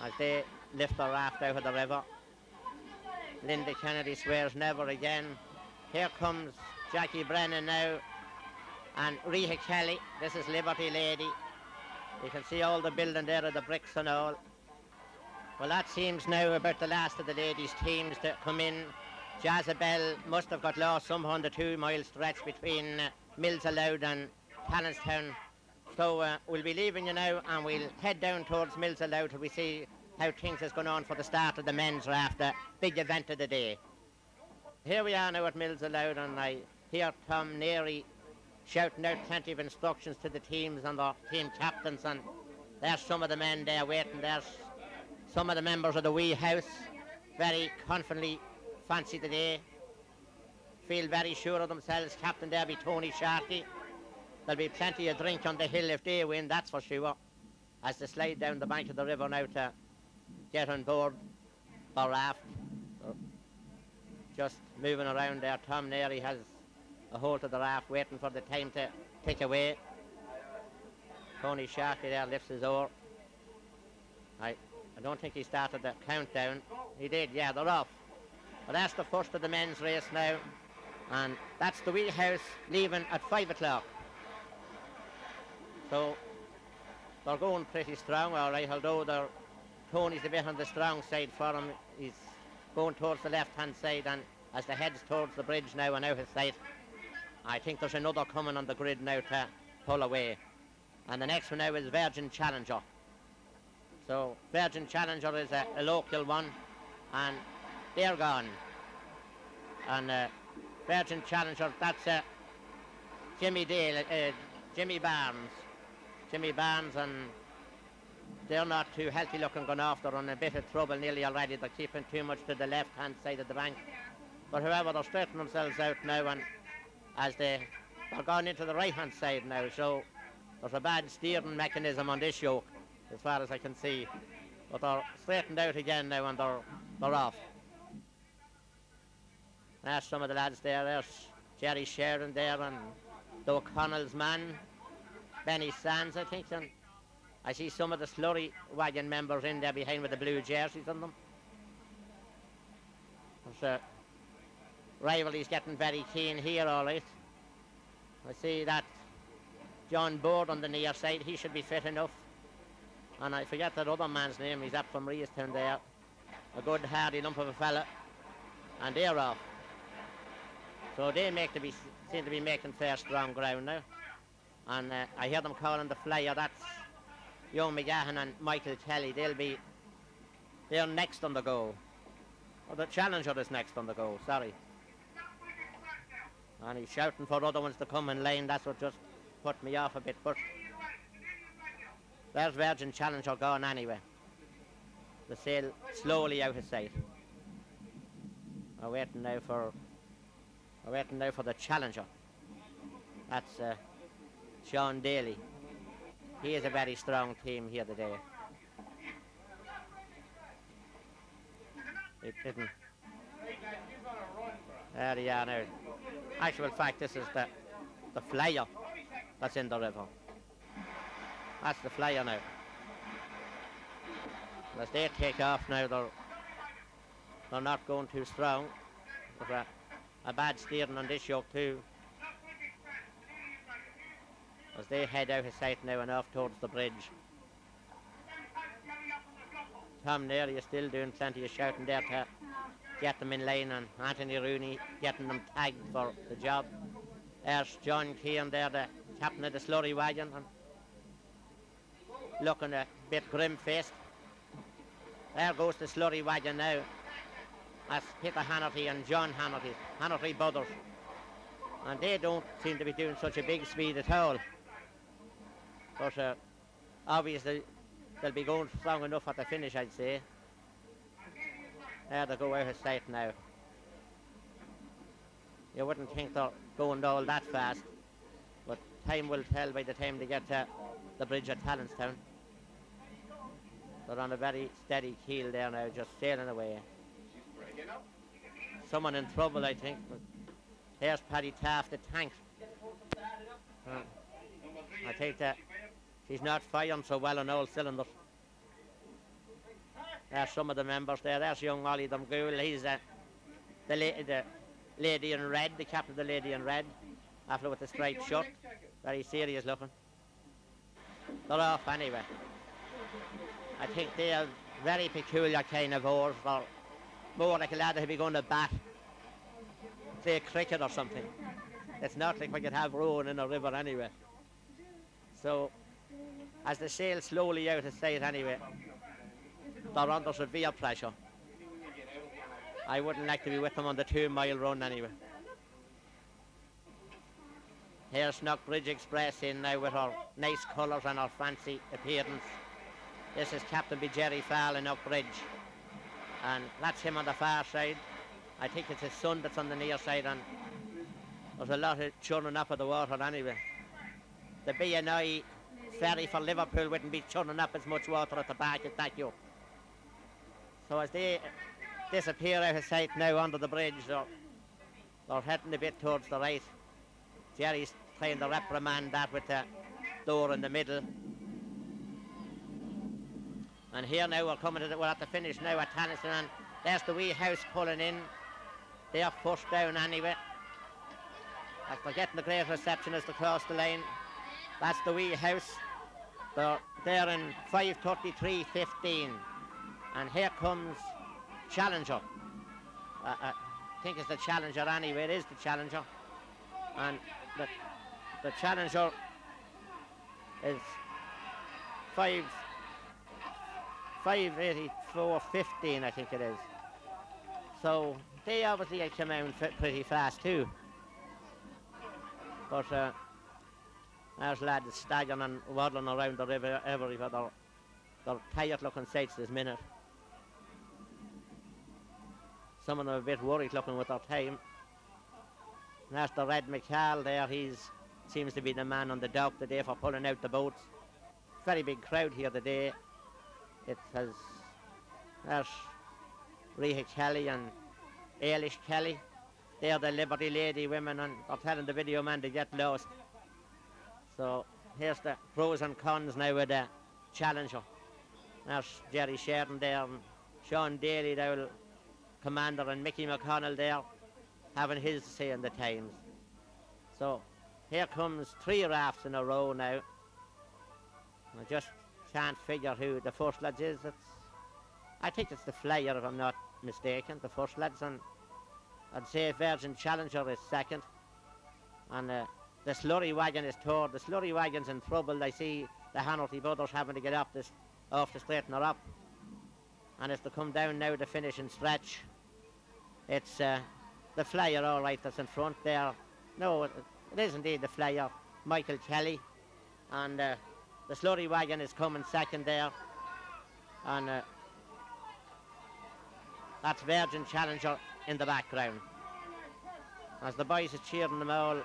as they lift the raft out of the river. Linda Kennedy swears never again. Here comes Jackie Brennan now, and Rita Kelly. This is Liberty Lady. You can see all the building there of the bricks and all. Well, that seems now about the last of the ladies' teams to come in. Jezebel must have got lost somehow on the 2-mile stretch between Mills Aloud and Tallanstown. So we'll be leaving you now, and we'll head down towards Mills Aloud till we see how things is going on for the start of the men's raft, the big event of the day. Here we are now at Mills Aloud, and I hear Tom Neary shouting out plenty of instructions to the teams and the team captains, and there's some of the men there waiting. There's some of the members of the wee house, very confidently fancy the day, feel very sure of themselves. Captain there be Tony Sharkey. There'll be plenty of drink on the hill if they win, that's for sure, as they slide down the bank of the river now to get on board for Raft. Just moving around there. Tom Neary has a hold of the raft waiting for the time to tick away. Tony Sharkey there lifts his oar. I don't think he started the countdown. He did, yeah, they're off. But that's the first of the men's race now, and that's the wee house leaving at 5 o'clock. So they're going pretty strong, all right, although Tony's a bit on the strong side for him. He's going towards the left-hand side, and as the head's towards the bridge now and out of sight, I think there's another coming on the grid now to pull away. And the next one now is Virgin Challenger. So Virgin Challenger is a local one, and they're gone. And Virgin Challenger, that's Jimmy Barnes, and they're not too healthy looking going off. They're in a bit of trouble nearly already. They're keeping too much to the left-hand side of the bank. But however, they're straightening themselves out now, and as they're gone into the right-hand side now, so there's a bad steering mechanism on this yoke, as far as I can see. But they're straightened out again now, and they're off. There's some of the lads there. There's Jerry Sheridan there, and the O'Connell's man, Benny Sands, I think. And I see some of the slurry wagon members in there behind with the blue jerseys on them. There's rivalry's getting very keen here, all right. I see that John Board on the near side. He should be fit enough. And I forget that other man's name. He's up from Reestown there. A good hardy lump of a fella. And they're off. So they seem to be making fair strong ground now. And I hear them calling the flyer. That's young McGahan and Michael Kelly. They're next on the go. Or the Challenger is next on the go, sorry. And he's shouting for other ones to come in line. That's what just put me off a bit. But there's Virgin Challenger gone anyway. The sail slowly out of sight. We're waiting now for the Challenger. That's Sean Daly. He is a very strong team here today. It didn't. There they are now. Actual fact, this is the flyer that's in the river. That's the flyer now. As they take off now, they're not going too strong. There's a bad steering on this yoke too. As they head out of sight now and off towards the bridge. Tom there is still doing plenty of shouting there to get them in line, and Anthony Rooney getting them tagged for the job. There's John Keane there, the captain of the slurry wagon, and looking a bit grim-faced. There goes the slurry wagon now. That's Peter Hannerty and John Hannerty brothers. And they don't seem to be doing such a big speed at all. But obviously they'll be going strong enough at the finish, I'd say. There they go out of sight now. You wouldn't think they're going all that fast, but time will tell by the time they get to the bridge at Tallanstown. They're on a very steady keel there now, just sailing away. Someone in trouble, I think. But here's Paddy Taft, the tank. I think that she's not firing so well on all cylinders. There's some of the members there. There's young Ollie Dumgool. He's the lady in red, the captain of the lady in red, after with the striped shirt. Very serious looking. They're off anyway. I think they are very peculiar kind of oars. They're more like a lad who'd be going to bat, play cricket or something. It's not like we could have rowing in a river anyway. So, as they sail slowly out of sight anyway, they're under severe pressure. I wouldn't like to be with them on the 2-mile run anyway. Here's Snockbridge Express in now with her nice colours and her fancy appearance. This is Captain B. Jerry Farrell in Uckbridge. And that's him on the far side. I think it's his son that's on the near side, and there's a lot of churning up of the water anyway. The B&I ferry for Liverpool wouldn't be churning up as much water at the back as that yoke. So as they disappear out of sight now under the bridge, they're heading a bit towards the right. Jerry's trying to reprimand that with the door in the middle. And here now we're at the finish now at Tallanstown, and there's the wee house pulling in. They're pushed down anyway. As they're getting the great reception as they cross the line. That's the wee house. They're in 5:33.15. And here comes Challenger. I think it's the Challenger anyway. It is the Challenger. And the Challenger is 5:84.15, I think it is. So they obviously came out pretty fast too. But there's lads staggering and waddling around the river everywhere. They're tired looking sights this minute. Some of them are a bit worried looking with their time. And there's the Red McCall there. Seems to be the man on the dock today for pulling out the boats. Very big crowd here today. There's Rita Kelly and Ailish Kelly. They're the Liberty Lady women, and they're telling the video man to get lost. So here's the pros and cons now with the Challenger. There's Jerry Sheridan there, and Sean Daly, the commander, and Mickey McConnell there having his say in the times. So here comes 3 rafts in a row now. I just can't figure who the first lads is. I think it's the Flyer, if I'm not mistaken, the first lads, and I'd say Virgin Challenger is second. And the slurry wagon is third. The slurry wagon's in trouble. I see the Hannerty brothers having to get off to straighten her up. And as they come down now to finish and stretch, it's the Flyer all right that's in front there. No, it is indeed the flyer, Michael Kelly. And the slurry wagon is coming second there. And that's Virgin Challenger in the background. As the boys are cheering them all,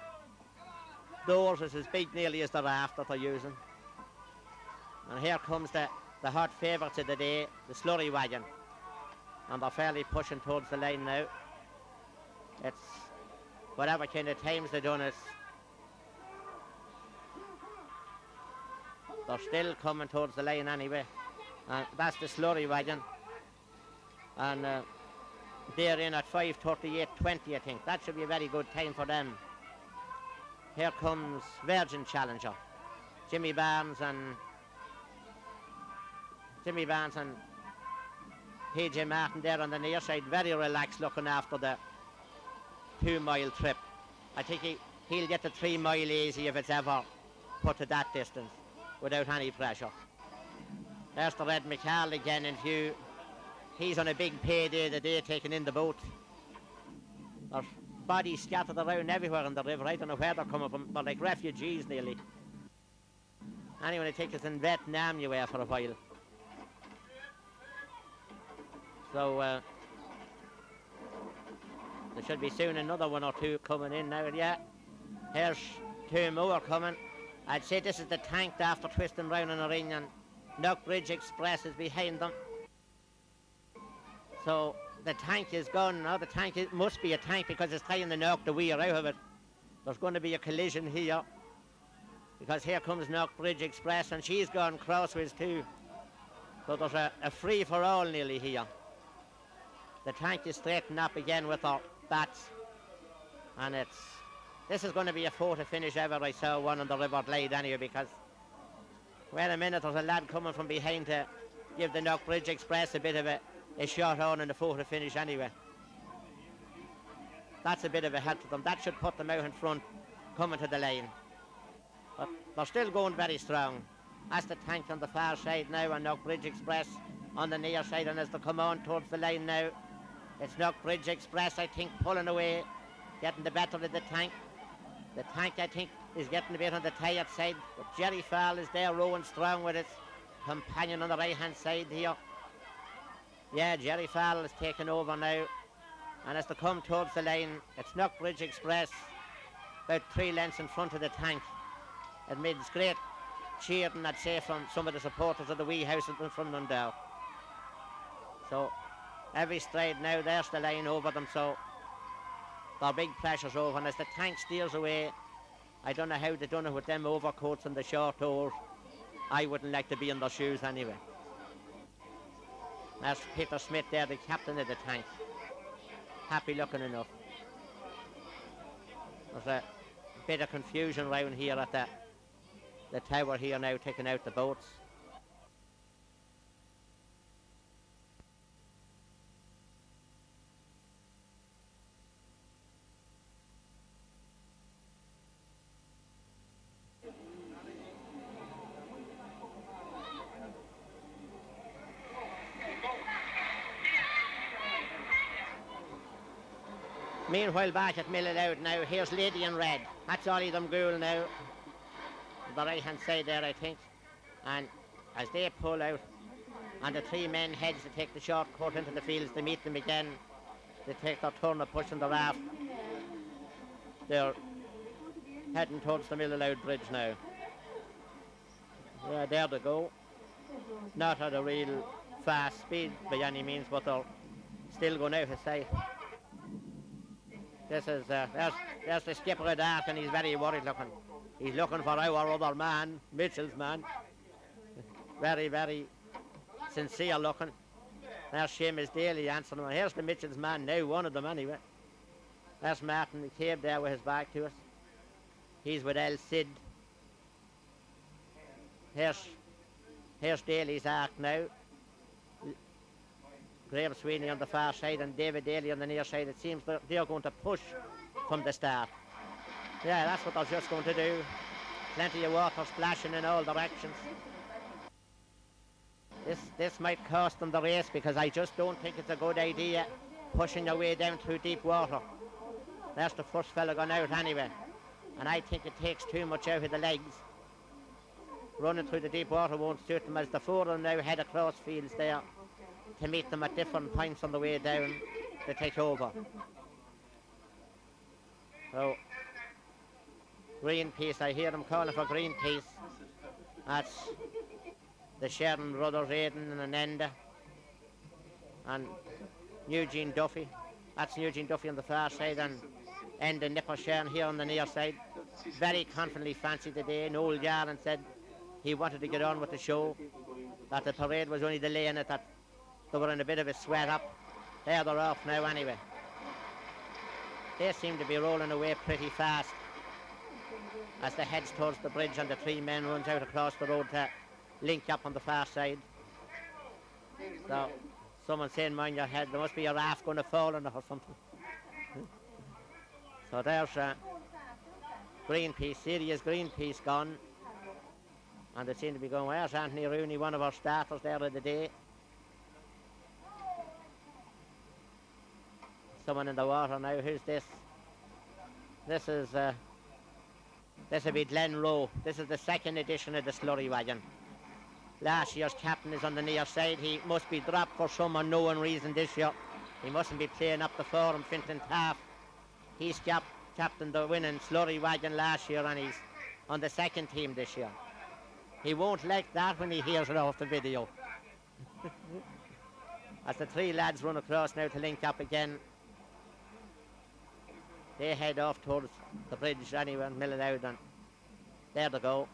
Doors is as big nearly as the Raft that they're using. And here comes the hot favourites of the day, the slurry wagon. And they're fairly pushing towards the line now. It's whatever kind of times they've done it. They're still coming towards the line anyway. And that's the slurry wagon. And they're in at 5:38.20, I think. That should be a very good time for them. Here comes Virgin Challenger. Jimmy Barnes and PJ Martin there on the near side, very relaxed looking after the 2-mile trip. I think he'll get the 3 mile easy if it's ever put to that distance without any pressure. There's the Red McCall again in view. He's on a big payday today, taking in the boat. There's bodies scattered around everywhere in the river. I don't know where they're coming from. They're like refugees nearly. Anyway, I think it's in Vietnam you were for a while. So there should be soon another 1 or 2 coming in now. Yeah, here's 2 more coming. I'd say this is the tank after twisting round in a ring, and Knockbridge Express is behind them. So the tank is gone now. The tank must be a tank because it's trying to knock the weir out of it. There's going to be a collision here because here comes Knockbridge Express and she's gone crossways too. So there's a free for all nearly here. The tank is straightening up again with her bats, and this is going to be a photo finish ever I saw one on the River Glade anyway, because wait a minute, there's a lad coming from behind to give the Knockbridge Express a bit of a shot on in the photo finish anyway. That's a bit of a help to them. That should put them out in front coming to the line. But they're still going very strong. That's the tank on the far side now, and Knockbridge Express on the near side, and as they come on towards the line now, it's Knockbridge Express, I think, pulling away, getting the better of the tank. The tank, I think, is getting a bit on the tired side, but Jerry Fall is there rowing strong with his companion on the right-hand side here. Yeah, Jerry Fall is taking over now, and as they come towards the line, it's Knockbridge Express, about 3 lengths in front of the tank. Amidst great cheering, I'd say, from some of the supporters of the wee house from Dundalk. So every stride now, there's the line over them, so their big pressure's over, and as the tank steers away, I don't know how they've done it with them overcoats and the short oars. I wouldn't like to be in their shoes anyway. There's Peter Smith there, the captain of the tank. Happy looking enough. There's a bit of confusion around here at the tower here now, taking out the boats. Meanwhile, back at Milliloud now, here's Lady in Red. That's Ollie them Ghoul now. On the right-hand side there, I think. And as they pull out, and the 3 men heads to take the short cut into the fields to meet them again, they take their turn of pushing the raft. They're heading towards the Milliloud Bridge now. Yeah, there they go. Not at a real fast speed by any means, but they're still going out of sight. This is, there's the skipper of that, and he's very worried looking. He's looking for our other man, Mitchell's man. Very, very sincere looking. There's Seamus Daly answering him. Here's the Mitchell's man now, one of them anyway. There's Martin McCabe there with his back to us. He's with El Cid. Here's Daly's arc now. Graham Sweeney on the far side and David Daly on the near side. It seems that they're going to push from the start. Yeah, that's what they're just going to do. Plenty of water splashing in all directions. This might cost them the race, because I just don't think it's a good idea pushing your way down through deep water. There's the first fella gone out anyway. And I think it takes too much out of the legs. Running through the deep water won't suit them, as the four of them now head across fields there to meet them at different points on the way down to take over. So, Greenpeace, I hear them calling for Greenpeace. That's the Sheridan brothers, Aidan and Enda, and Eugene Duffy. That's Eugene Duffy on the far side, and Enda Nipper Sheridan here on the near side. Very confidently fancied the day. Noel Yarn said he wanted to get on with the show, that the parade was only delaying it, that they were in a bit of a sweat up. There they're off now anyway. They seem to be rolling away pretty fast as they heads towards the bridge, and the three men runs out across the road to link up on the far side. So, someone saying, mind your head, there must be a raft going to fall on it or something. So there's Greenpeace, serious Greenpeace gone. And they seem to be going, where's Anthony Rooney, one of our starters there of the day. Someone in the water now, who's this? This will be Glen Rowe. This is the second edition of the slurry wagon. Last year's captain is on the near side. He must be dropped for some unknown reason this year. He mustn't be playing up the forum, Fintan Taff. He's captained the winning slurry wagon last year, and he's on the second team this year. He won't like that when he hears it off the video. As the three lads run across now to link up again, they head off towards the bridge anyway and mill it out, and there they go.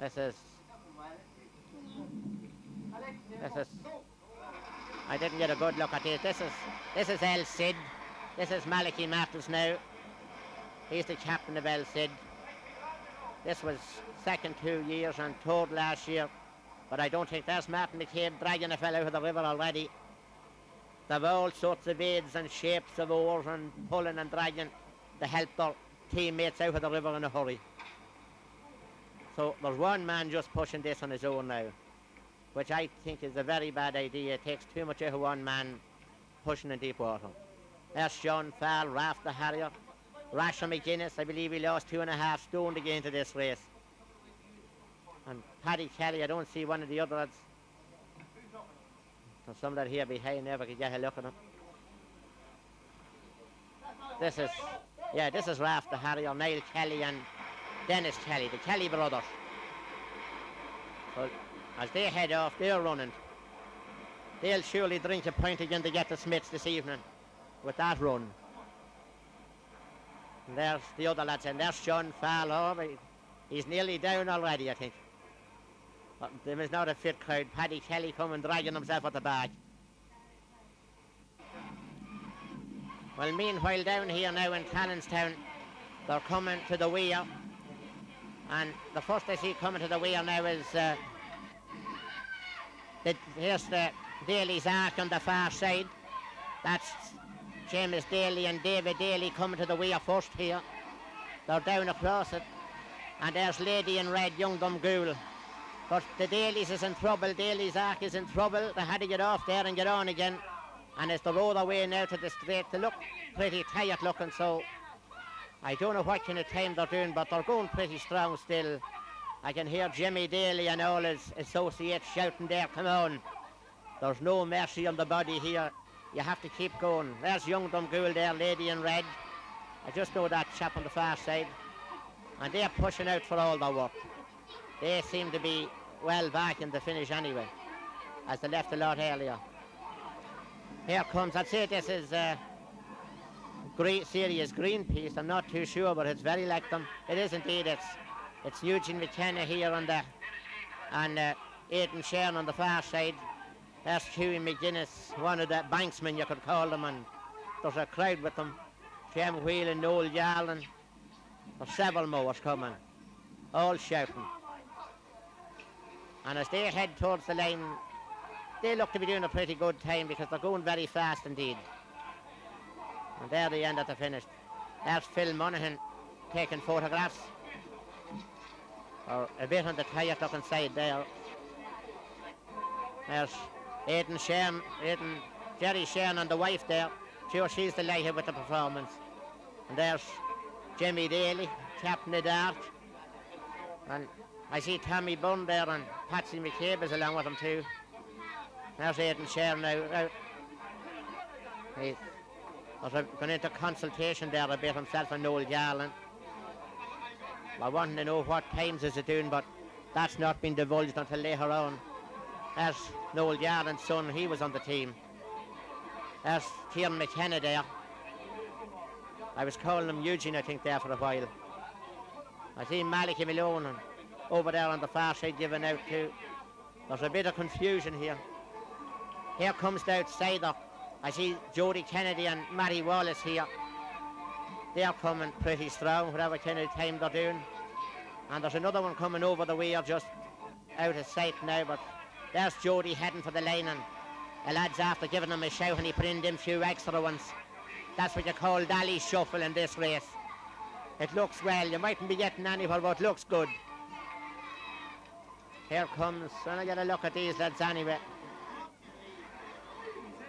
This is I didn't get a good look at it. This is El Cid. This is Malachi Mattles now. He's the captain of El Cid. This was second 2 years and third last year. But I don't think there's Martin McCabe dragging a fellow out of the river already. They've all sorts of aids and shapes of oars and pulling and dragging to help their teammates out of the river in a hurry. So there's one man just pushing this on his own now, which I think is a very bad idea. It takes too much out of one man pushing in deep water. There's Sean Farrell, Raft the Harrier. Rasher McGuinness, I believe he lost 2.5 stone to get into this race. And Paddy Kelly, I don't see one of the other lads. There's some that here behind, never could get a look at him. This is Raft the Harrier, Niall Kelly and Dennis Kelly, the Kelly brothers. Well, as they head off, they're running. They'll surely drink a pint again to get the Smiths this evening with that run. And there's the other lads, and there's Sean Farrell. He's nearly down already, I think. But there is not a fit crowd. Paddy Kelly coming, dragging himself at the back. Well, meanwhile, down here now in Tallanstown, they're coming to the weir. And the first I see coming to the weir now is here's the Daly's Ark on the far side. That's James Daly and David Daly coming to the weir first here. They're down across it. And there's Lady in Red, Young Dumgool. But the Daly's is in trouble. Daly's Ark is in trouble. They had to get off there and get on again. And as they row their way now to the straight, they look pretty tired looking, so I don't know what kind of time they're doing, but they're going pretty strong still. I can hear Jimmy Daly and all his associates shouting there, come on. There's no mercy on the body here. You have to keep going. There's Young Dumgool there, Lady in Red. I just know that chap on the far side. And they're pushing out for all their work. They seem to be well back in the finish anyway, as they left a lot earlier. Here comes, I'd say this is serious Greenpeace. I'm not too sure, but it's very like them. It is indeed. It's Eugene McKenna here on the, and Aidan Shern on the far side. There's Hughie McGuinness, one of the banksmen you could call them, and there's a crowd with them. Jim Whelan, Noel Yarlin. There's several mowers coming, all shouting. And as they head towards the line, they look to be doing a pretty good time because they're going very fast indeed. And there they end at the finish. There's Phil Monaghan taking photographs. Or a bit on the tired looking side there. There's Aidan Shern, Aidan Jerry Shane and the wife there. Sure, she's delighted with the performance. And there's Jimmy Daly, captain of Dart. And I see Tommy Bunn there, and Patsy McCabe is along with him too. There's Aidan Sher now. He's gone into consultation there a bit himself and Noel Garland. I wanted to know what times is it doing, but that's not been divulged until later on. There's Noel Garland's son, he was on the team. There's Kieran McKenna there. I was calling him Eugene, I think, there for a while. I see Malachy Malone and over there on the far side giving out too. There's a bit of confusion here. Here comes the outsider. I see Jody Kennedy and Mary Wallace here. They're coming pretty strong, whatever kind of time they're doing. And there's another one coming over the weir just out of sight now, but there's Jody heading for the line, and the lad's after giving him a shout, and he put in them few extra ones. That's what you call Dally Shuffle in this race. It looks well. You mightn't be getting anywhere, but it looks good. Here comes, and I get a look at these lads anyway.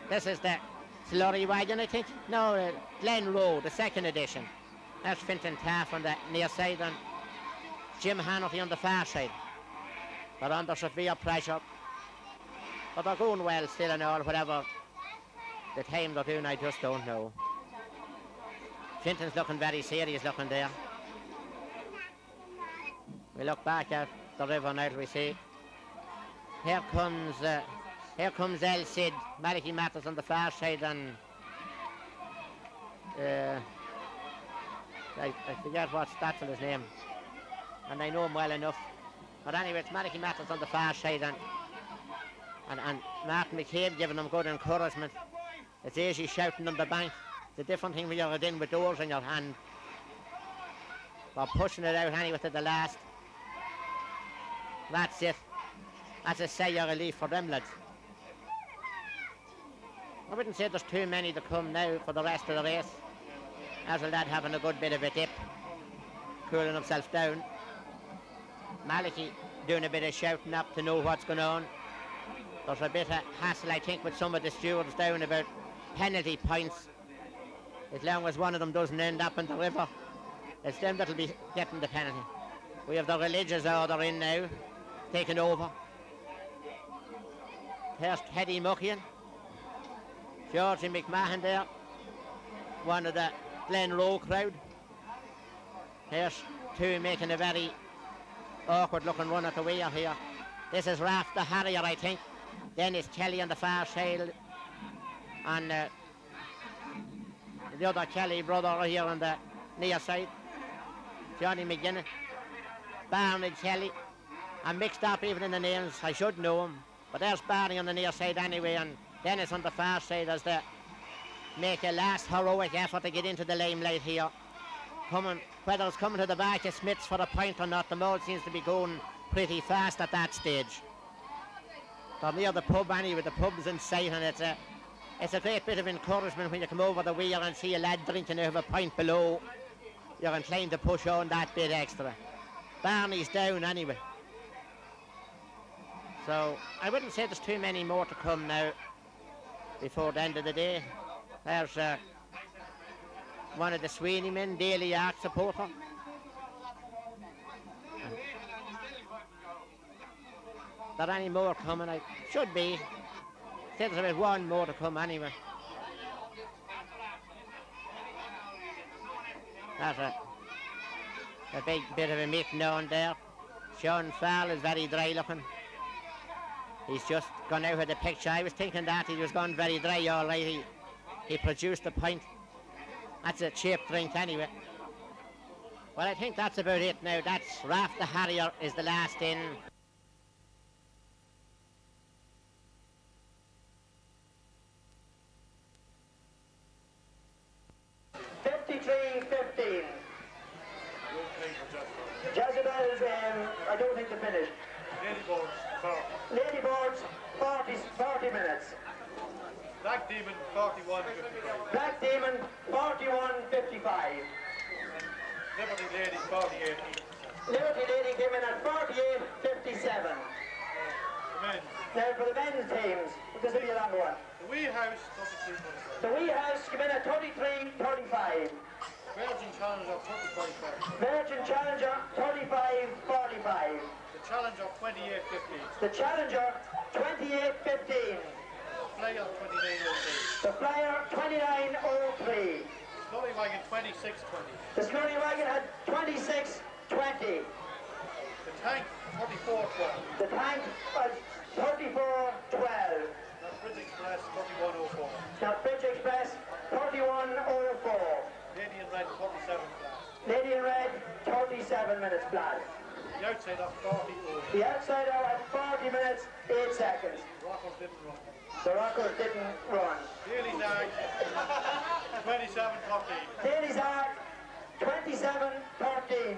This is the Slurry Wagon, I think. No, Glen Rowe, the second edition. That's Fintan Taff on the near side, and Jim Hannity on the far side. They're under severe pressure, but they're going well still and all. Whatever the time they're doing, I just don't know. Fintan's looking very serious looking there. We look back at the river now, we see. Here comes El Cid, Malachy Mathers on the far side, and I forget what's that's his name, and I know him well enough. But anyway, it's Malachy Mathers on the far side, and Martin McCabe giving them good encouragement. It's easy shouting on the bank. It's a different thing when you're in with doors in your hand. They're pushing it out anyway to the last. That's it. That's a sigh of relief for them lads. I wouldn't say there's too many to come now for the rest of the race. There's a lad having a good bit of a dip, cooling himself down. Malachy doing a bit of shouting up to know what's going on. There's a bit of hassle, I think, with some of the stewards down about penalty points. As long as one of them doesn't end up in the river, it's them that'll be getting the penalty. We have the religious order in now, taking over. Here's Teddy Muckian. Georgie McMahon there, one of the Glen Rowe crowd. Here's two making a very awkward looking run at the weir here. This is Raft the Harrier, I think. Then it's Kelly on the far side, and the other Kelly brother here on the near side, Johnny McGuinness. Barney Kelly. I'm mixed up even in the names, I should know him. But there's Barney on the near side anyway, and Dennis on the far side as they make a last heroic effort to get into the limelight here. Whether it's coming to the back of Smith's for a point or not, the mole seems to be going pretty fast at that stage. They're near the pub anyway, the pub's in sight, and it's a great bit of encouragement when you come over the weir and see a lad drinking out of a pint below. You're inclined to push on that bit extra. Barney's down anyway. So I wouldn't say there's too many more to come now before the end of the day. There's one of the Sweeney men, Daily Art supporter. Are there any more coming? I should be. Say there's about one more to come anyway. That's a big bit of a meeting down there. Sean Farrell is very dry looking. He's just gone out with the picture. I was thinking that he was gone very dry all right. He produced a pint. That's a cheap drink anyway. Well, I think that's about it now. That's Raft the Harrier is the last in. Jezebel's, I don't think they're finished. Ladyboards, 40 minutes. Black Demon, 41.55. Black Demon, 41.55. Liberty Lady, 48. Liberty Lady came in at 48.57. The men. Now for the men's teams, this will be a longer one. The Wee House, 33-25. The Wee House come in at 33-35. Virgin Challenger, 30-45. Virgin Challenger, 35-45. The Challenger, 28-15. The Challenger, 28-15. Flyer, 29-03. The Flyer, 29-03. Slurry Wagon, 26-20. The Slurry Wagon had 26-20. The Tank, 34-12. The Tank was 34-12. That Bridge Express, 31-04. Now Bridge Express, 31-04. Lady in Red, 47 flat. Lady in Red, 37 minutes flat. The outside of 40 over. The outsider at 40 minutes, 8 seconds. Rockers didn't run. The Rockers didn't run. Daly's Ark, 27-13. Daly's Ark, 27-13.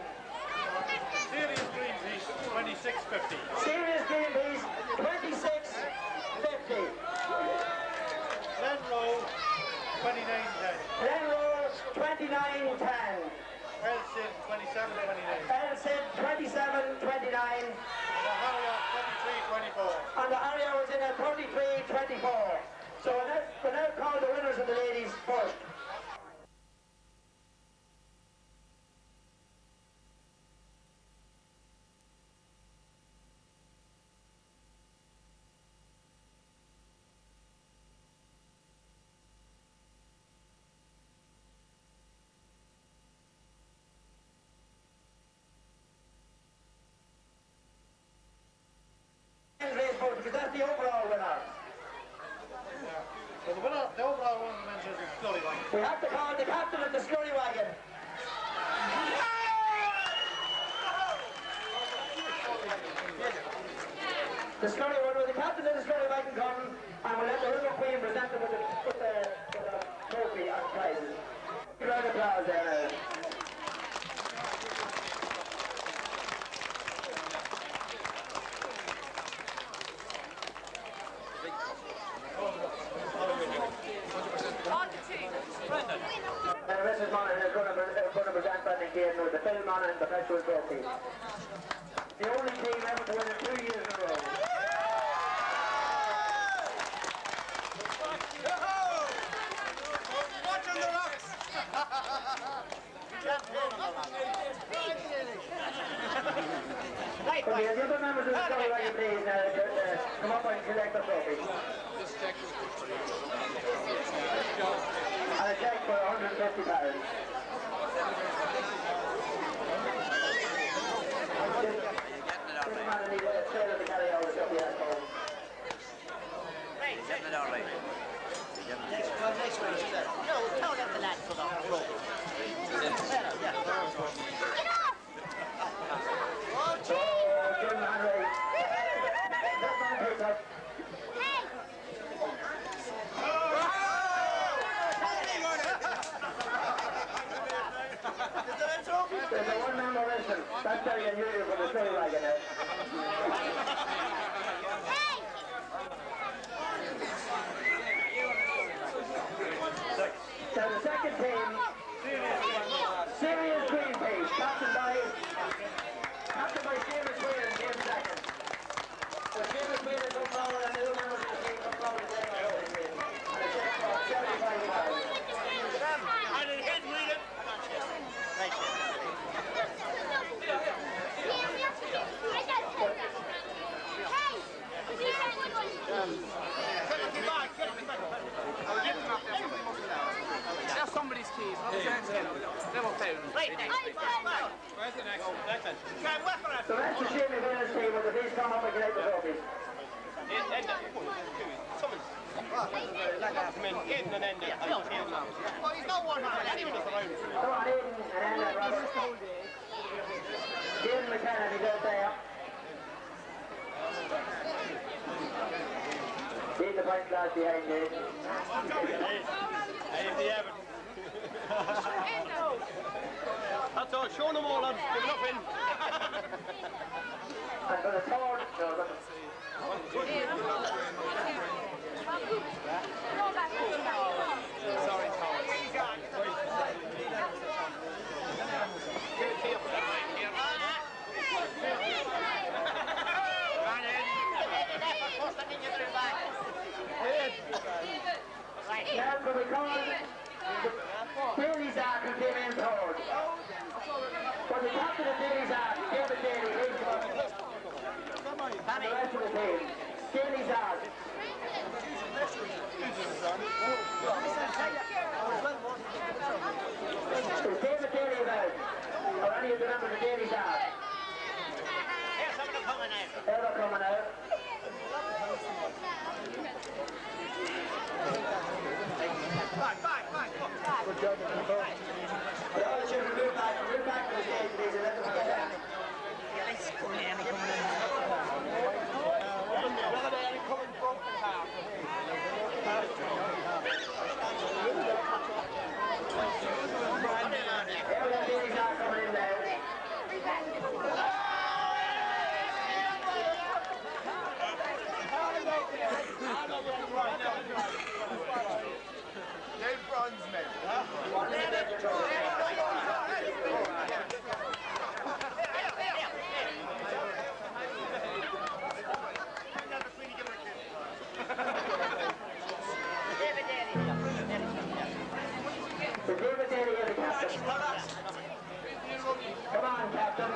Serious Greenpeace, 26-50. Serious Greenpeace, 26-50. Glen Rowe, 29-10. Glen Rowe, 29-10. Elsin, 27-29. Elsin, 27-29. The Harrier, 33-24. And the Harrier was in at 33-24. So we'll now call the winners of the ladies first. Because that's the overall winner. So the overall winner of the men's is the Slurry Wagon. We have to call the captain of the Slurry Wagon. The Slurry Wagon, the captain of the Slurry Wagon come, and we'll let the River Queen present them with the trophy and prizes. Give a round of applause there now. Mrs. Monaghan is going to present that again with the Phil Monaghan Perpetual Trophy. The only team ever to win it 2 years in a row. Watching the rocks! Okay, the other members of the Slurry Wagon, please, come up and collect the trophy. And a check for £150. This man needs a trailer to carry all the stuff he has home. Getting it all right. No, tell them the lads for the rope. Oh, good man, Ray. That man takes up. There's a one-man motion. That's very unusual for the Slurry Wagon now. So the second team, Serious Greenpeace, captained by Seamus Whelan, came second. So Seamus Whelan come forward and the other members of the team come forward and take our trophy. And a check for £75. And it hit Whelan. That's somebody's keys. They were found. Right next. Where's the next one? So that's the Seamus Whelan's team. Will please come up and collect the trophies? Well, he's not one man anyway. Come on, Aidan and Enda, Robert. Aidan McKenna, he's out there. Leave the pint glass behind you. That's all. Show them all, lads. Give nothing. And for the third, Sorry, Tom. and the rest of the team. Daly's out. Is David Daly about? Or any of the members of Daly's out? Here's somebody coming out. They're coming out. Good job, But all the children move back to the stage, please, and let them get back. Come on, Captain.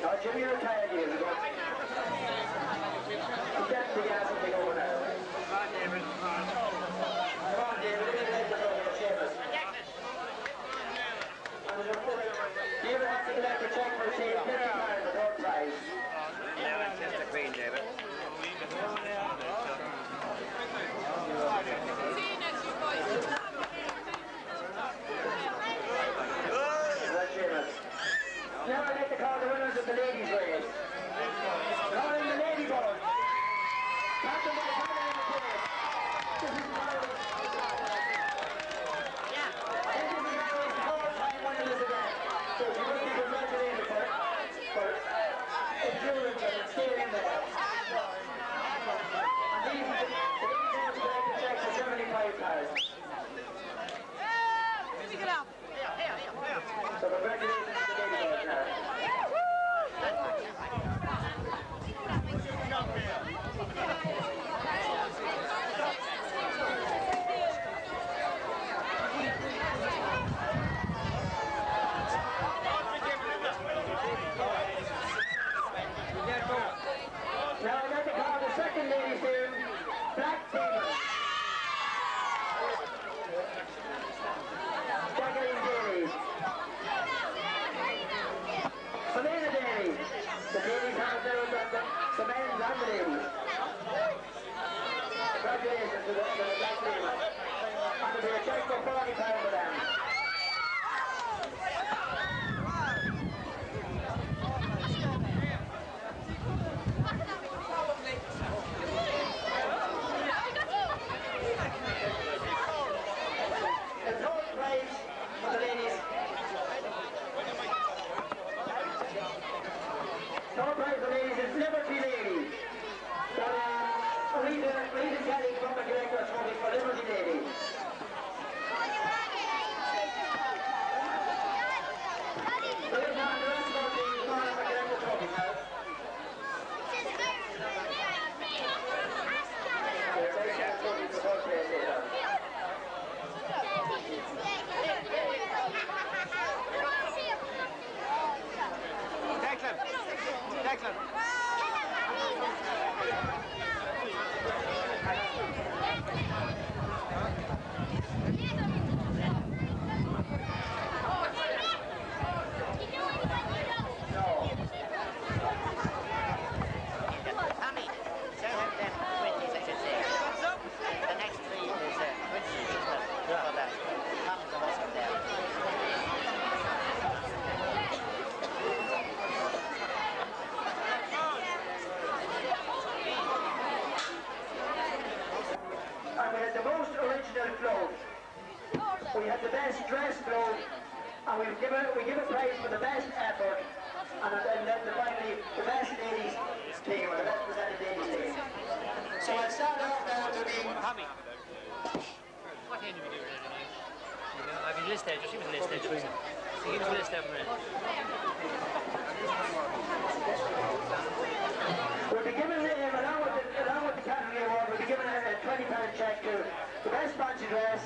Now, Jimmy retired years ago. He can't figure out something over now. Come on, David. David has to get out the check for saying 50 pounds the third prize. Now it's just the Queen, David. Now I'd like to call the winners of the ladies' race. Now in the lady boat. Captain by Tyler in the place. This is Tyler. Yeah. This is Tyler's fourth time winning this event. So she must be congratulated for endurance and staying in there. And these ladies collect the check for 75 pounds. Pick it up. So congratulations to the lady boat now. Now I'd like to call the second ladies team, Black Demon. Jacqueline Daly. Selena Daly. The ladies have there the men's and the ladies. Congratulations to the Black Demon. And there'll be a check for £40 for them. Third prize for ladies is Liberty Lady. Rita Kelly from the Director's Trophy for Liberty Lady. So there's now the rest of our team come on the Director's Trophy now. Declan. We had the best dress float, and we give a prize for the best effort, and then finally the best ladies team, or the best presented ladies team. So I'll start off now to be Tommy. What time did we do it today? I've been listed, she was listed. He was listed for it. We'll be giving along with the category award, we'll be giving a £20 check to the best fancy dress,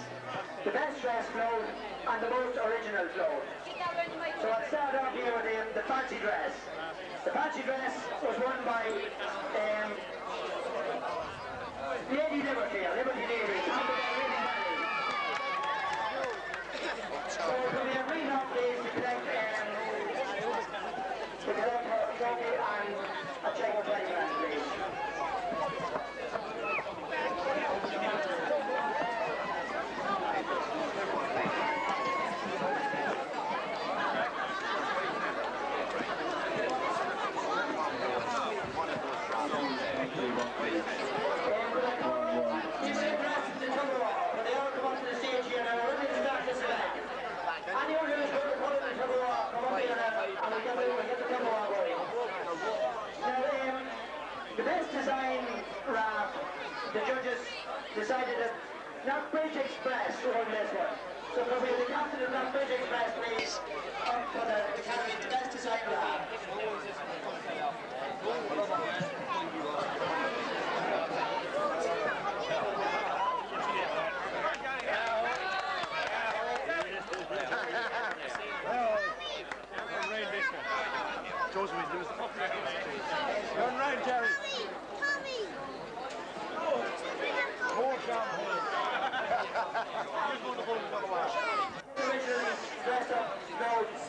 the best dressed float, and the most original float. So I'll start off here with the fancy dress. The fancy dress was won by Lady Liberty Lady. So can we have Reno please to collect her trophy and a check of 20 grand please. The best design raft, the judges decided that not Bridge Express won this one. So can we have the captain of not Bridge Express please up for the category the best design raft. Run round, Jerry. Tommy! Originally dressed up notes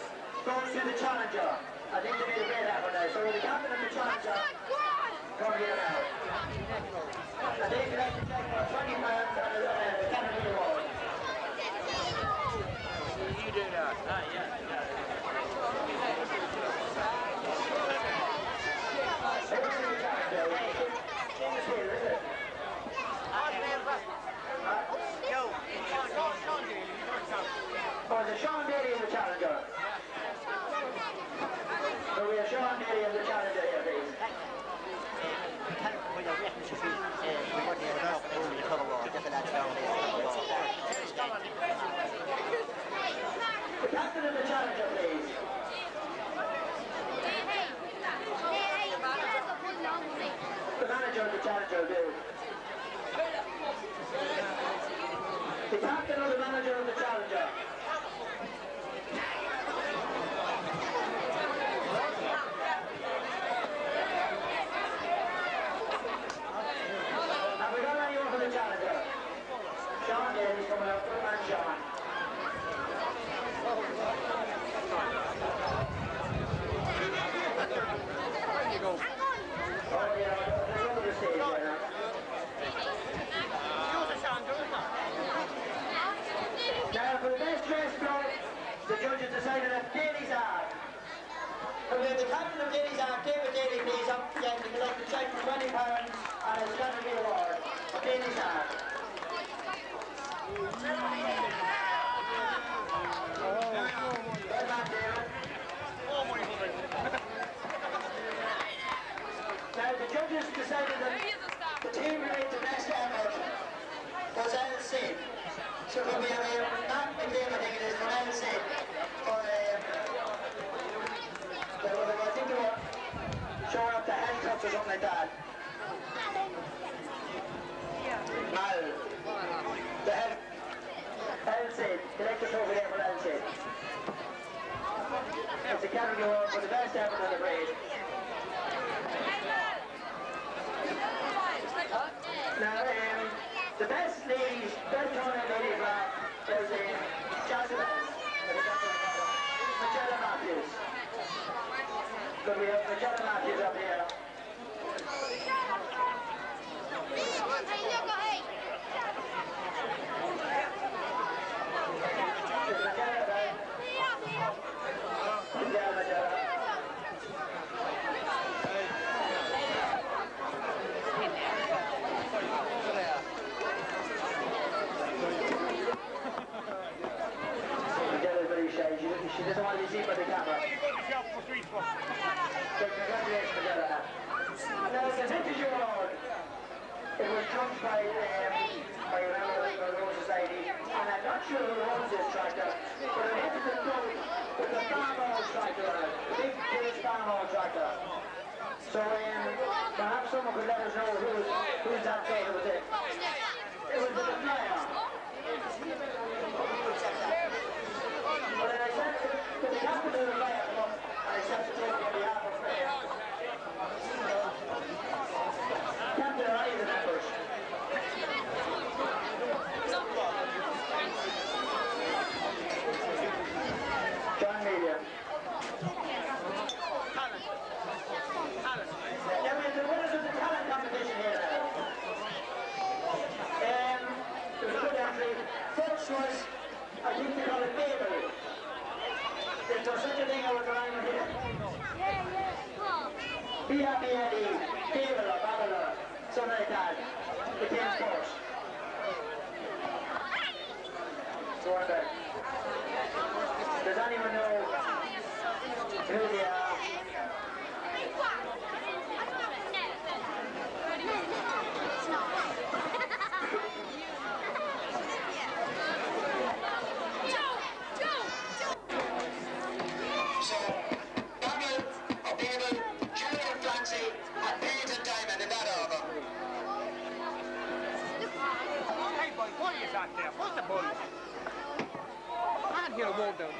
goes to the challenger. I think they made a great effort now. So the captain of the challenger come here now. And they collect the check for £20 and the captain of the award. You do that. Yeah. Oh, the Sean Daly and the challenger. So we have Sean Daly and the challenger here, please. The captain of the challenger, please. The manager of the challenger, do. The captain or the manager of the challenger. Have we got anyone for the challenger? Sean Daly's coming up, good man Sean. There you go. Oh yeah, there's over the stage there now. Now for the best dressed float, the judges decided that Daly's Ark. And we have the captain of Daly's Ark, David Daly, please, up again to collect the check for £20 and his category award for Daly's Ark. Well done, David. Now the judges decided that the team who made the best effort was LC. So we'll be having not McDavid, I think it is, from LC. For I think they were showing up the handcuffs or something like that. Mal. The head. LC. Collect the trophy there for LC. It's a category award for the best effort in the breed. Now, the best ladies, best tournament ladies raft was Jocelyn, Michelle Matthews. So we have Michelle Matthews up here. She doesn't want to be seen by the camera. So congratulations, Magella. Now, the vintage award, it was trumped by a member of the Road Society, and I'm not sure who owns this tractor, but it hit the road with the farm-haul tractor on it, the big British farm-haul tractor. So perhaps someone could let us know who's that tractor was it. It was the flyer. know what the line is here? Be happy, Eddie. Fable or Babylon. Something like that. The King's Course. So what about? Does anyone know who they are? What's the ball? I can't hear a word down.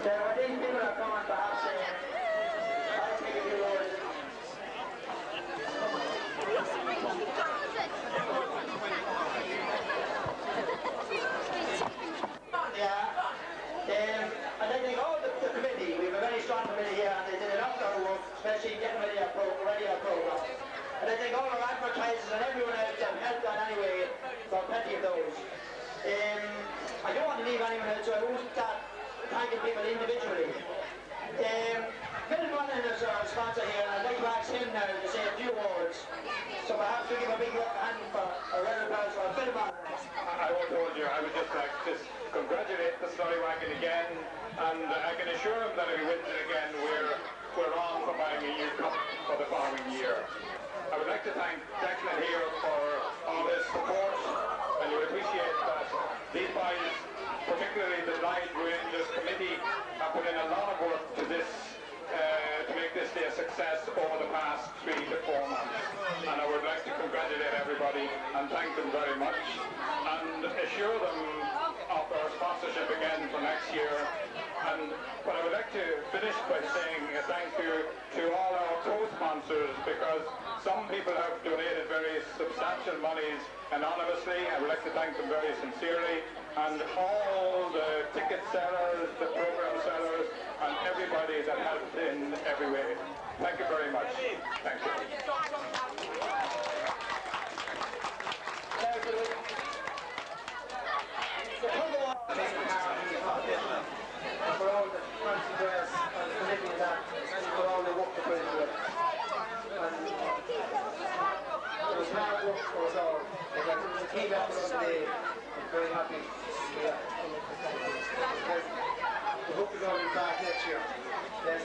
I think people are coming perhaps I'll take a few words. And I think all the committee, we have a very strong committee here, and they did an awful work, especially getting ready our program. And I think all our advertisers and everyone else have helped on anyway for plenty of those. I don't want to leave anyone else, so I won't start thanking people individually. Phil Mullen is our sponsor here, and I'd like to ask him now to say a few words. So perhaps we give a big hand for a round of applause for Phil Mullen. I won't hold you. I would just like to congratulate the Sliwagon again, and I can assure him that if he wins it again, we're on for buying a new cup for the following year. I would like to thank Declan here for all his support, and you would appreciate that these boys, particularly the Blind Rangers Committee, have put in a lot of work to this, to make this day a success over the past 3 to 4 months. And I would like to congratulate everybody and thank them very much, and assure them of our sponsorship again for next year. But I would like to finish by saying a thank you to all our co-sponsors, because some people have donated very substantial monies anonymously. I would like to thank them very sincerely, and all the ticket sellers, the program sellers, and everybody that helped in every way. Thank you very much. Thank you. For all the fancy dress and the committee and that, and for all the work to put into it. And it was hard work for us all. It was a team effort of the day. I'm very happy with that. We hope we're going to be back next year. Yes,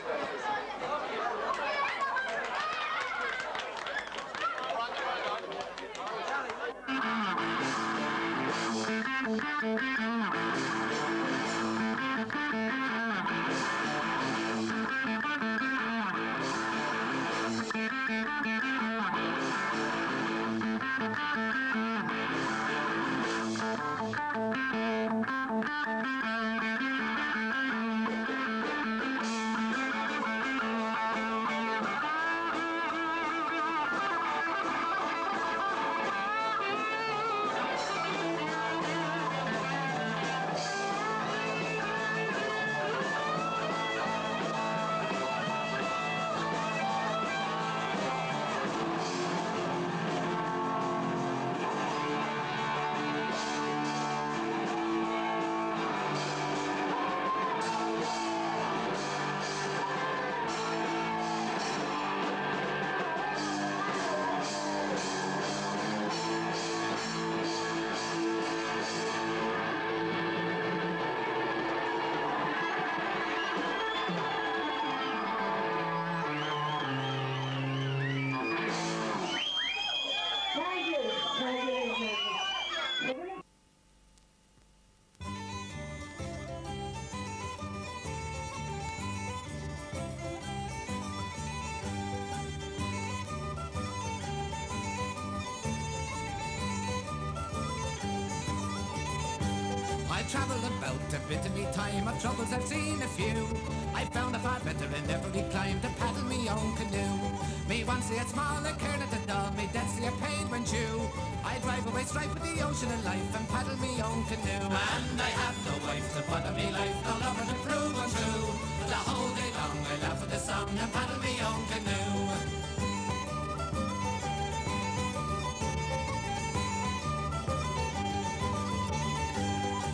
I've travelled about a bit in me time, of troubles I've seen a few. I found a far better in every climb to paddle me own canoe. Me once see a small and care at the dog, me dead see a pain when chew. I I drive away strife with the ocean and life and paddle me own canoe. And I have no wife to bother me life, no lover to prove untrue. The whole day long I laugh at the song and paddle me own canoe.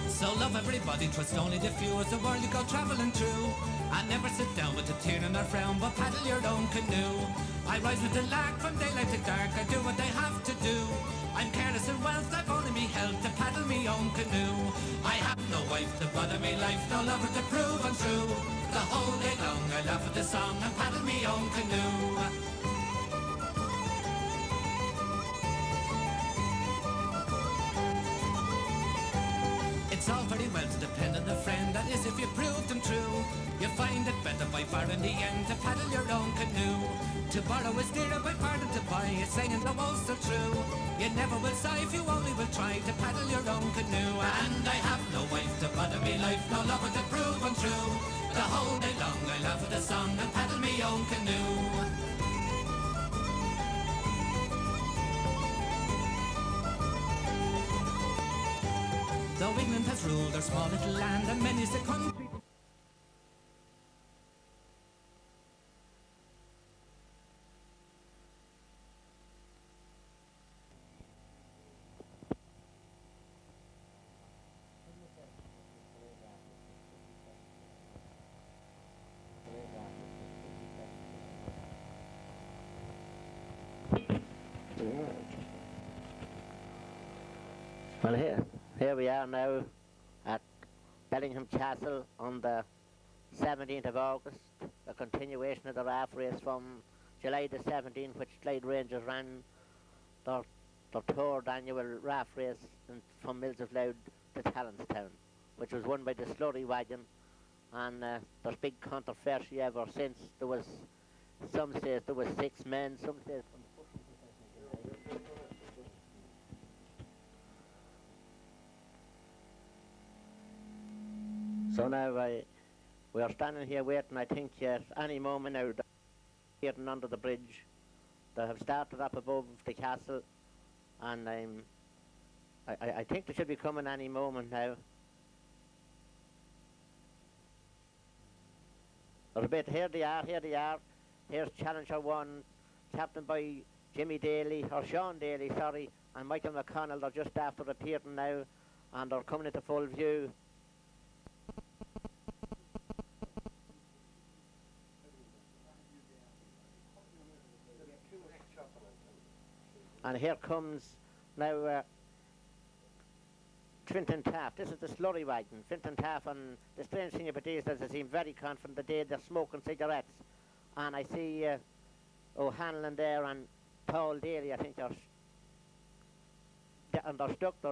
So love everybody, trust only the few as the world you go travelling through. And never sit down with a tear in or frown, but paddle your own canoe. I rise with the lark from daylight to dark, I do what I have to do. I'm careless in wealth, I've only me health to paddle me own canoe. I have no wife to bother me life, no lover to prove untrue. The whole day long I laugh at the song and paddle me own canoe. It's all very well to depend on a friend, that is if you prove them true. You find it better by far in the end to paddle your own canoe. To borrow is dearer by far than to buy, it's saying the most are true. You never will sigh if you only will try to paddle your own canoe. And I have no wife to bother me life, no lover to prove untrue. The whole day long I laugh at the song and paddle me own canoe. Though England has ruled our small little land, and many's the country. Well, here we are now at Bellingham Castle on the 17th of August, a continuation of the Raft race from July the 17th, which Clyde Rangers ran their third annual Raft race from Mills of Loud to Tallanstown, which was won by the slurry wagon. And there's big controversy ever since. There was, some says there was 6 men, some says... So now we are standing here waiting, I think, any moment now, getting under the bridge. They have started up above the castle, and I think they should be coming any moment now. There's a bit, here they are. Here's Challenger 1, captained by Jimmy Daly, or Sean Daly, sorry, and Michael McConnell. They're just after appearing now, and they're coming into full view. And here comes now Fintan Taff. This is the slurry wagon. Fintan Taff, and the strange thing about these is they seem very confident the day they're smoking cigarettes. And I see O'Hanlon there and Paul Daly, I think, they're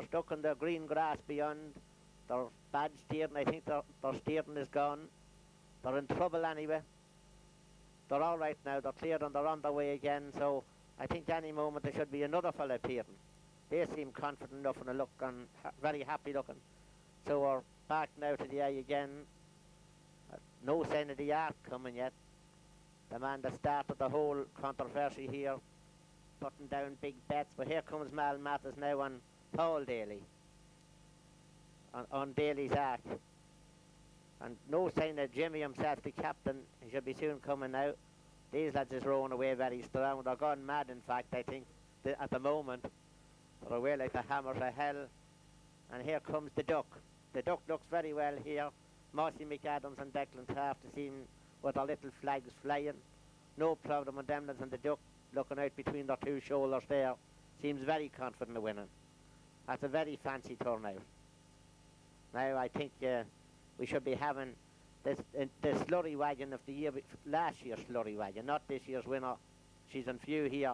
stuck in the green grass beyond. Their bad steering, I think their steering is gone. They're in trouble anyway. They're all right now, they're cleared and they're on their way again, so I think any moment there should be another fella appearing. They seem confident enough and look and very happy looking. So we're back now to the eye again. No sign of the ark coming yet. The man that started the whole controversy here, putting down big bets. But here comes Mal Mathis now on Paul Daly, on Daly's ark. And no sign of Jimmy himself, the captain. He should be soon coming out. These lads is rowing away very strong. They're gone mad, in fact, I think, at the moment. They're away like the hammers of hell. And here comes the duck. The duck looks very well here. Mossy McAdams and Declan Taft seem with their little flags flying. No problem with them lads, and the duck looking out between their two shoulders there. Seems very confident of winning. That's a very fancy turnout. Now I think we should be having the slurry wagon of the year, last year's slurry wagon, not this year's winner. She's in view here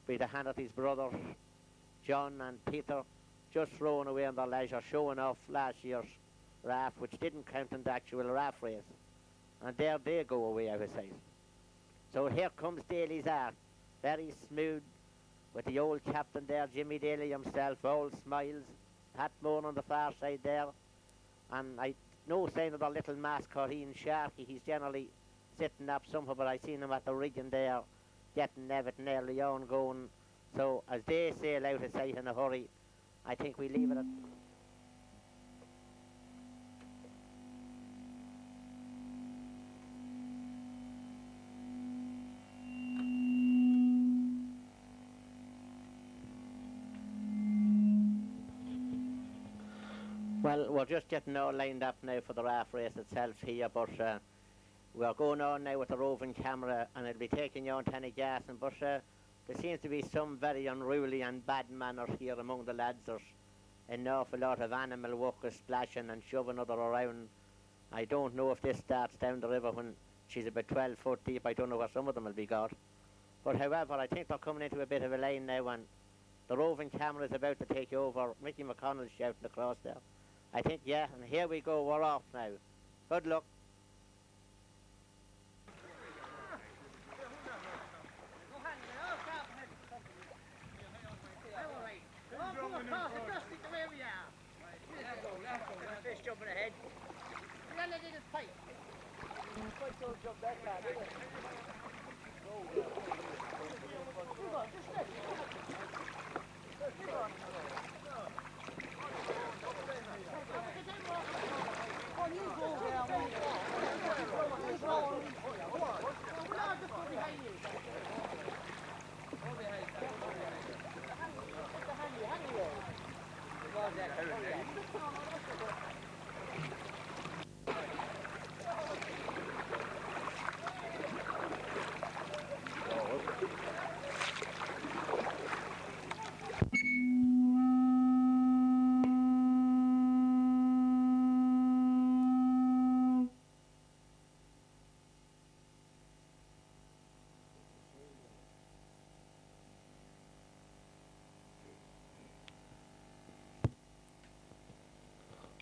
by the Hannity's brothers, John and Peter, just throwing away on their leisure, showing off last year's Raft, which didn't count in the actual Raft race. And there they go away out of sight. So here comes Daly's ark, very smooth, with the old captain there, Jimmy Daly himself, all smiles. Pat Moore on the far side there. And no sign of the little mascot, Ian Sharkey. He's generally sitting up somehow, but I seen him at the rigging there, getting everything early on, going So as they sail out of sight in a hurry, I think we leave it at... Well, we're just getting all lined up now for the Raft race itself here, but we're going on now with the roving camera, and it'll be taking you on Tannigas, but there seems to be some very unruly and bad manners here among the lads. There's an awful lot of animal workers splashing and shoving other around. I don't know if this starts down the river when she's about 12 foot deep. I don't know where some of them will be got. But however, I think they're coming into a bit of a lane now, and the roving camera is about to take over. Mickey McConnell's shouting across there. I think, yeah, and here we go, we're off now. Good luck. Fish jumping ahead. You gotta let it just fight. Don't jump that far, do it? Move on, just let it. Move on. On you go there, move on. Move on. No, just go behind you. Go behind you. Hang you.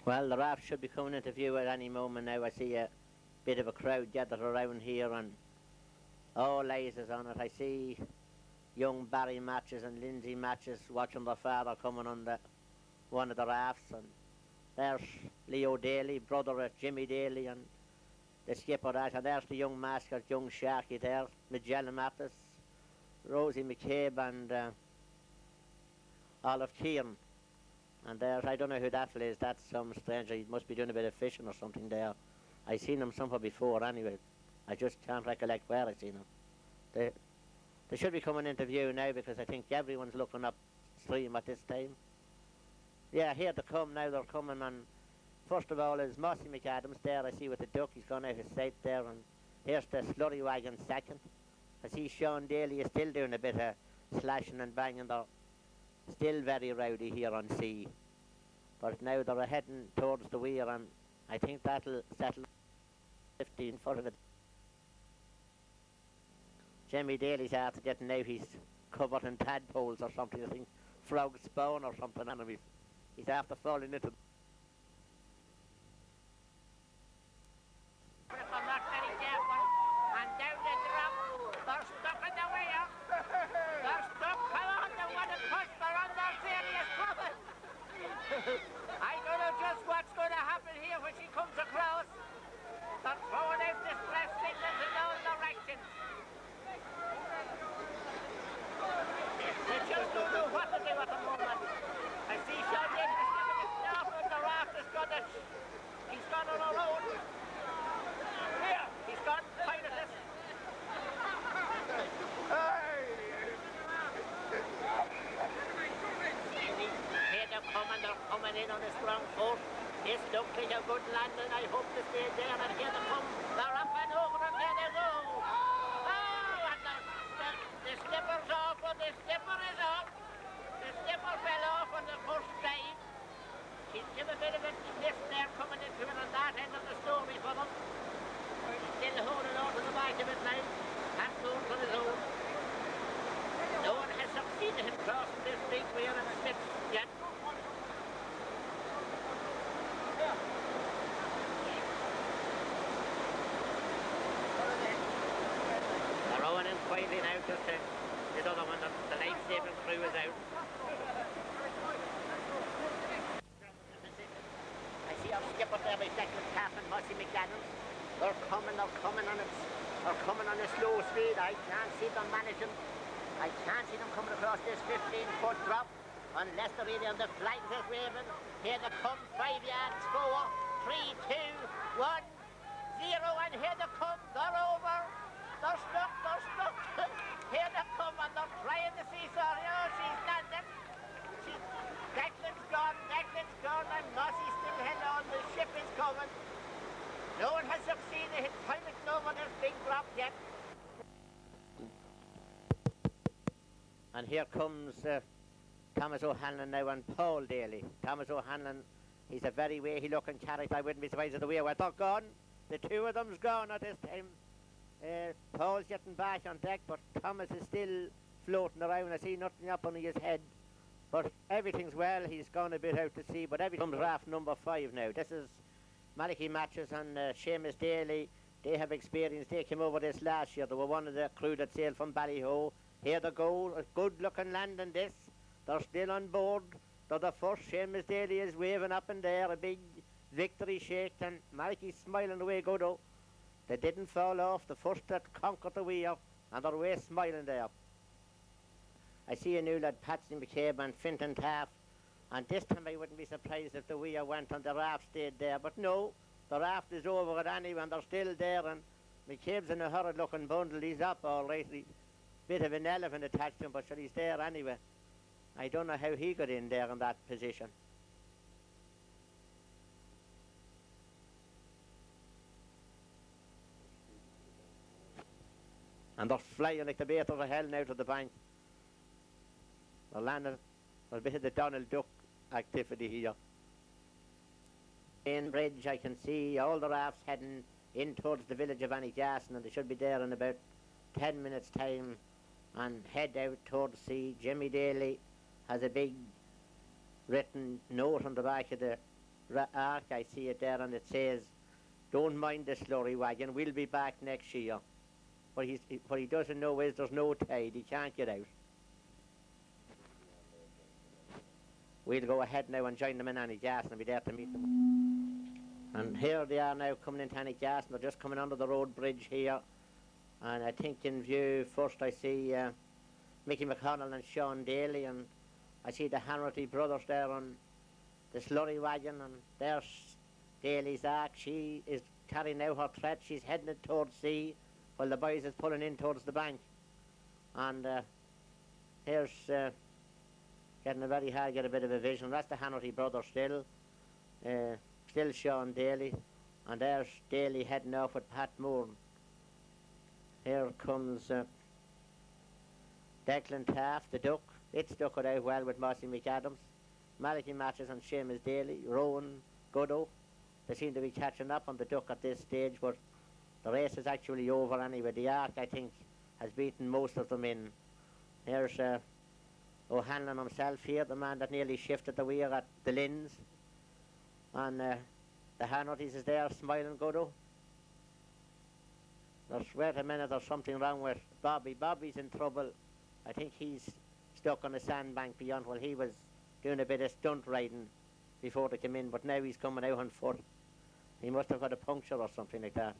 Well, the Raft should be coming into view at any moment now. I see a bit of a crowd gathered around here, and all eyes is on it. I see young Barry Matches and Lindsay Matches watching their father coming on one of the rafts, and there's Leo Daly, brother of Jimmy Daly, and the skipper that, and there's the young mascot, young Sharky there, Magellan Mathis, Rosie McCabe, and Olive Kieran. And there's, I don't know who that is, that's some stranger, he must be doing a bit of fishing or something there. I seen him somewhere before anyway, I just can't recollect where I seen him. They should be coming into view now, because I think everyone's looking upstream at this time. Yeah, here they come now, they're coming, and first of all is Mossy McAdams there, I see with the duck, he's gone out of sight there, and here's the slurry wagon second. I see Sean Daly is still doing a bit of slashing and banging, they're still very rowdy here on sea. But now they're heading towards the weir, and I think that'll settle 15 foot of it. Jimmy Daly's after getting out, he's covered in tadpoles or something, I think frog spawn or something, and he's after falling into. I'm not very careful, and down the drop, they're stuck in the weir. They're stuck, come on, they want to push, they're under serious trouble. I don't know just what's going to happen here when she comes across. They're throwing out distress signals in all directions. They just don't know what to do at the moment. I see Sean Daly skipping his staff on the raft. He's gone on a road. Here, he's gone pilot this. They're coming in on a strong foot. This looks like a good landing. I hope to stay there, and here they come. They're up and over, and there they go. Oh, and the skipper's off, and the skipper is off. The skipper fell off on the first dive. He's given a bit of a lift there coming into it on that end of the story for them. He's still holding on to the back of it now. And going for his own. No one has succeeded in crossing this big weir and slips yet. They're rowing in quietly now, just this other one, the life-saving crew is out. I see our skipper there by Declan Taff and Mossy McAdams. They're coming on a slow speed. I can't see them managing. I can't see them coming across this 15-foot drop unless they're really on the flank is waving. Here they come, 5 yards, 4, 3, 2, 1, 0, and here they come, they're over. They're stuck, they're stuck. Here they come and they're trying to see sorry. Oh, she's landing. Declan's gone, and Mossie's still held on. The ship is coming. No one has succeeded in piloting over this big drop yet. And here comes Thomas O'Hanlon now and Paul Daly. Thomas O'Hanlon, he's a very weighty looking character. I wouldn't be surprised if the way they're gone. The two of them's gone at this time. Paul's getting back on deck, but Thomas is still floating around. I see nothing up on his head, but everything's well. He's gone a bit out to sea, but everything comes raft number 5 now. This is Malachy Matches and Seamus Daly. They have experience. They came over this last year. They were one of the crew that sailed from Ballyho. Here they go, a good looking landing this. They're still on board. They're the first. Seamus Daly is waving up and there, a big victory shake, and Malachy's smiling away good though. They didn't fall off, the first that conquered the weir, and they're away smiling there. I see a new lad, Patsy McCabe and Finton Taft, and this time I wouldn't be surprised if the weir went and the raft stayed there, but no, the raft is over it anyway, and they're still there, and McCabe's in a hurried looking bundle. He's up all right. He's a bit of an elephant attached to him, but sure, he's there anyway. I don't know how he got in there in that position. And they're flying like the bait of hell now to the bank. They're landing a bit of the Donald Duck activity here. In bridge, I can see all the rafts heading in towards the village of Annigaston, and they should be there in about 10 minutes' time and head out towards sea. Jimmy Daly has a big written note on the back of the ark. I see it there, and it says, "Don't mind the slurry wagon, we'll be back next year." What he doesn't know is there's no tide, he can't get out. We'll go ahead now and join them in Annigaston and be there to meet them. And here they are now coming into Annigaston. They're just coming under the road bridge here. And I think in view, first I see Mickey McConnell and Sean Daly, and I see the Hanratty brothers there on the slurry wagon, and there's Daly's ark. She is carrying out her threat. She's heading it towards sea, while the boys is pulling in towards the bank. And here's getting a very hard, get a bit of a vision. That's the Hanratty brothers still. Still Sean Daly. And there's Daly heading off with Pat Moore. Here comes Declan Taft, the Duck. It stuck it out well with Mossy McAdams. Malachy Matches and Seamus Daly. Rowan Goodo. They seem to be catching up on the Duck at this stage, but the race is actually over anyway. The Ark, I think, has beaten most of them in. Here's O'Hanlon himself here, the man that nearly shifted the weir at the Linns. And the Hanrattys is there, smiling Goodo. Wait a minute, there's something wrong with Bobby. Bobby's in trouble. I think he's stuck on a sandbank beyond. Well, he was doing a bit of stunt riding before they came in, but now he's coming out on foot. He must have had a puncture or something like that.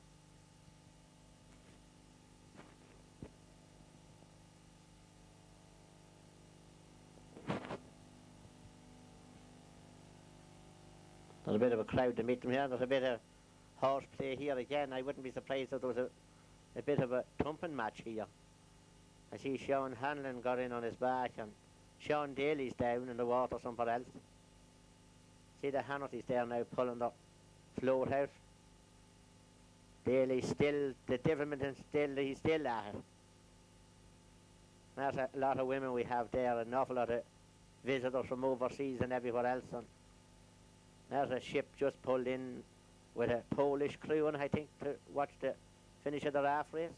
There's a bit of a crowd to meet them here. There's a bit of horseplay here again. I wouldn't be surprised if there was a bit of a thumping match here. I see Sean Hanlon got in on his back, and Sean Daly's down in the water somewhere else. See the Hanratty's there now pulling the float out. Daly still, the devilment is still, he's still at it. There's a lot of women we have there, an awful lot of visitors from overseas and everywhere else. And there's a ship just pulled in with a Polish crew, and I think to watch the finish of the raft race.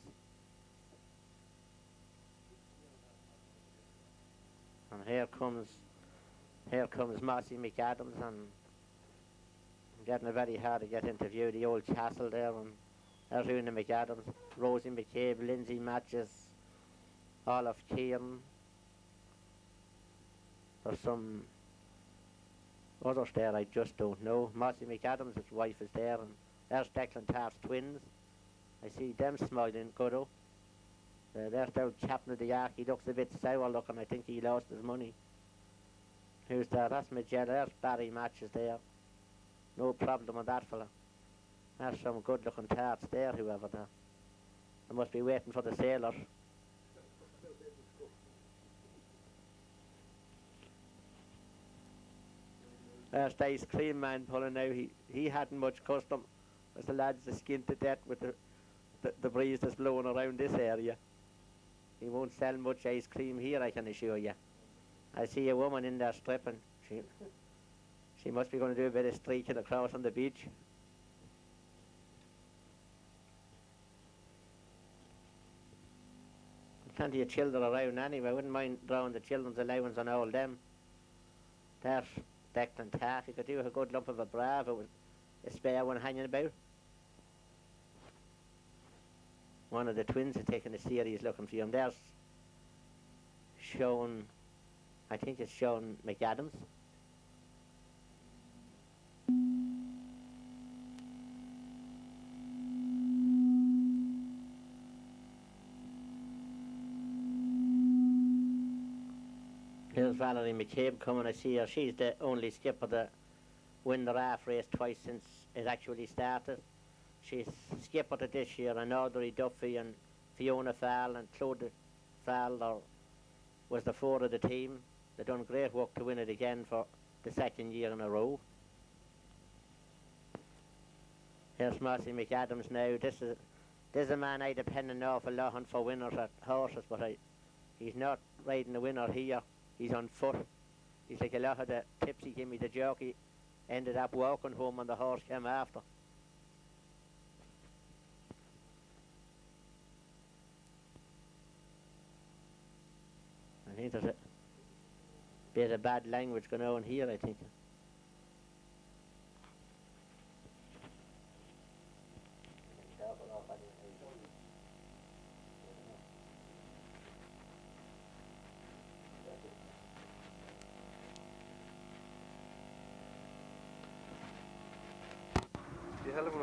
And here comes Mossy McAdams, and getting it very hard to get into view the old castle there. And there's Una McAdams, Rosie McCabe, Lindsay Matches, Olive Kieran. There's some others there I just don't know. Mossy McAdams, his wife, is there, and there's Declan Taft's twins. I see them smiling Goodo. There's the old captain of the Ark. He looks a bit sour looking. I think he lost his money. Who's there? That's Magellan. There's Barry Matches there. No problem with that fella. There's some good looking tarts there, whoever there. They must be waiting for the sailors. There's the ice cream man pulling out. He hadn't much custom. As the lads are skinned to death with the breeze that's blowing around this area. He won't sell much ice cream here, I can assure you. I see a woman in there stripping. She must be going to do a bit of streaking across on the beach. Plenty of children around anyway. I wouldn't mind drawing the children's allowance on all them. There's Declan Taff. He could do a good lump of a Bravo with a spare one hanging about. One of the twins is taking a serious looking for him. There's Sean, I think it's Sean McAdams. Here's Valerie McCabe coming. I see her. She's the only skipper to win the Raft race twice since it actually started. She's skippered it this year, and Audrey Duffy and Fiona Farrell and Claude Farrell was the four of the team. They've done great work to win it again for the second year in a row. Here's Marcy McAdams now. This is a man I depend an awful lot on for winners at horses, but he's not riding the winner here. He's on foot. He's like a lot of the tipsy Gimme the jockey ended up walking home and the horse came after. I think there's a bit of bad language going on here, I think. The hell of a...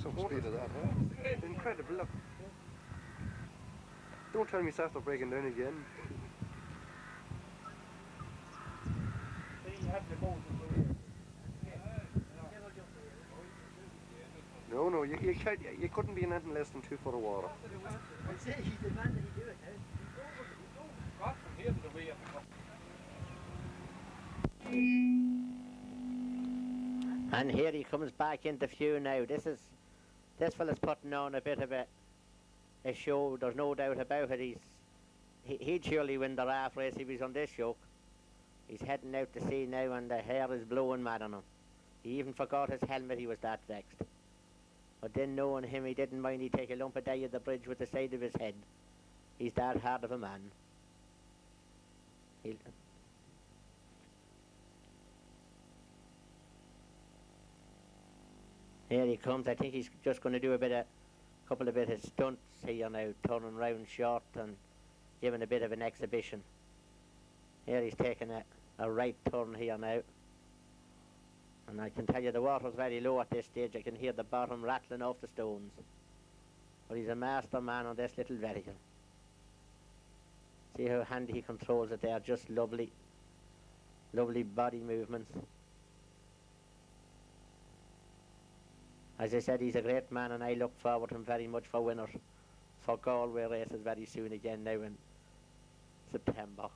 Some speed of that, huh? Incredible, look. Don't tell me it's after breaking down again. No, you can't, you couldn't be in anything less than 2 foot of water. I'd say he's the man that he do it now. And here he comes back into view now. This fella's putting on a bit of a show, there's no doubt about it. He'd surely win the Raft race if he's on this yoke. He's heading out to sea now and the hair is blowing mad on him. He even forgot his helmet, he was that vexed. But then knowing him, he didn't mind he'd take a lump of dye at the bridge with the side of his head. He's that hard of a man. Here he comes. I think he's just going to do a couple of bit of stunts here now, turning round short and giving a bit of an exhibition. Here he's taking a right turn here now. And I can tell you the water's very low at this stage. I can hear the bottom rattling off the stones. But he's a master man on this little vehicle. See how handy he controls it there, just lovely, lovely body movements. As I said, he's a great man and I look forward to him very much for winners for Galway races very soon again now in September.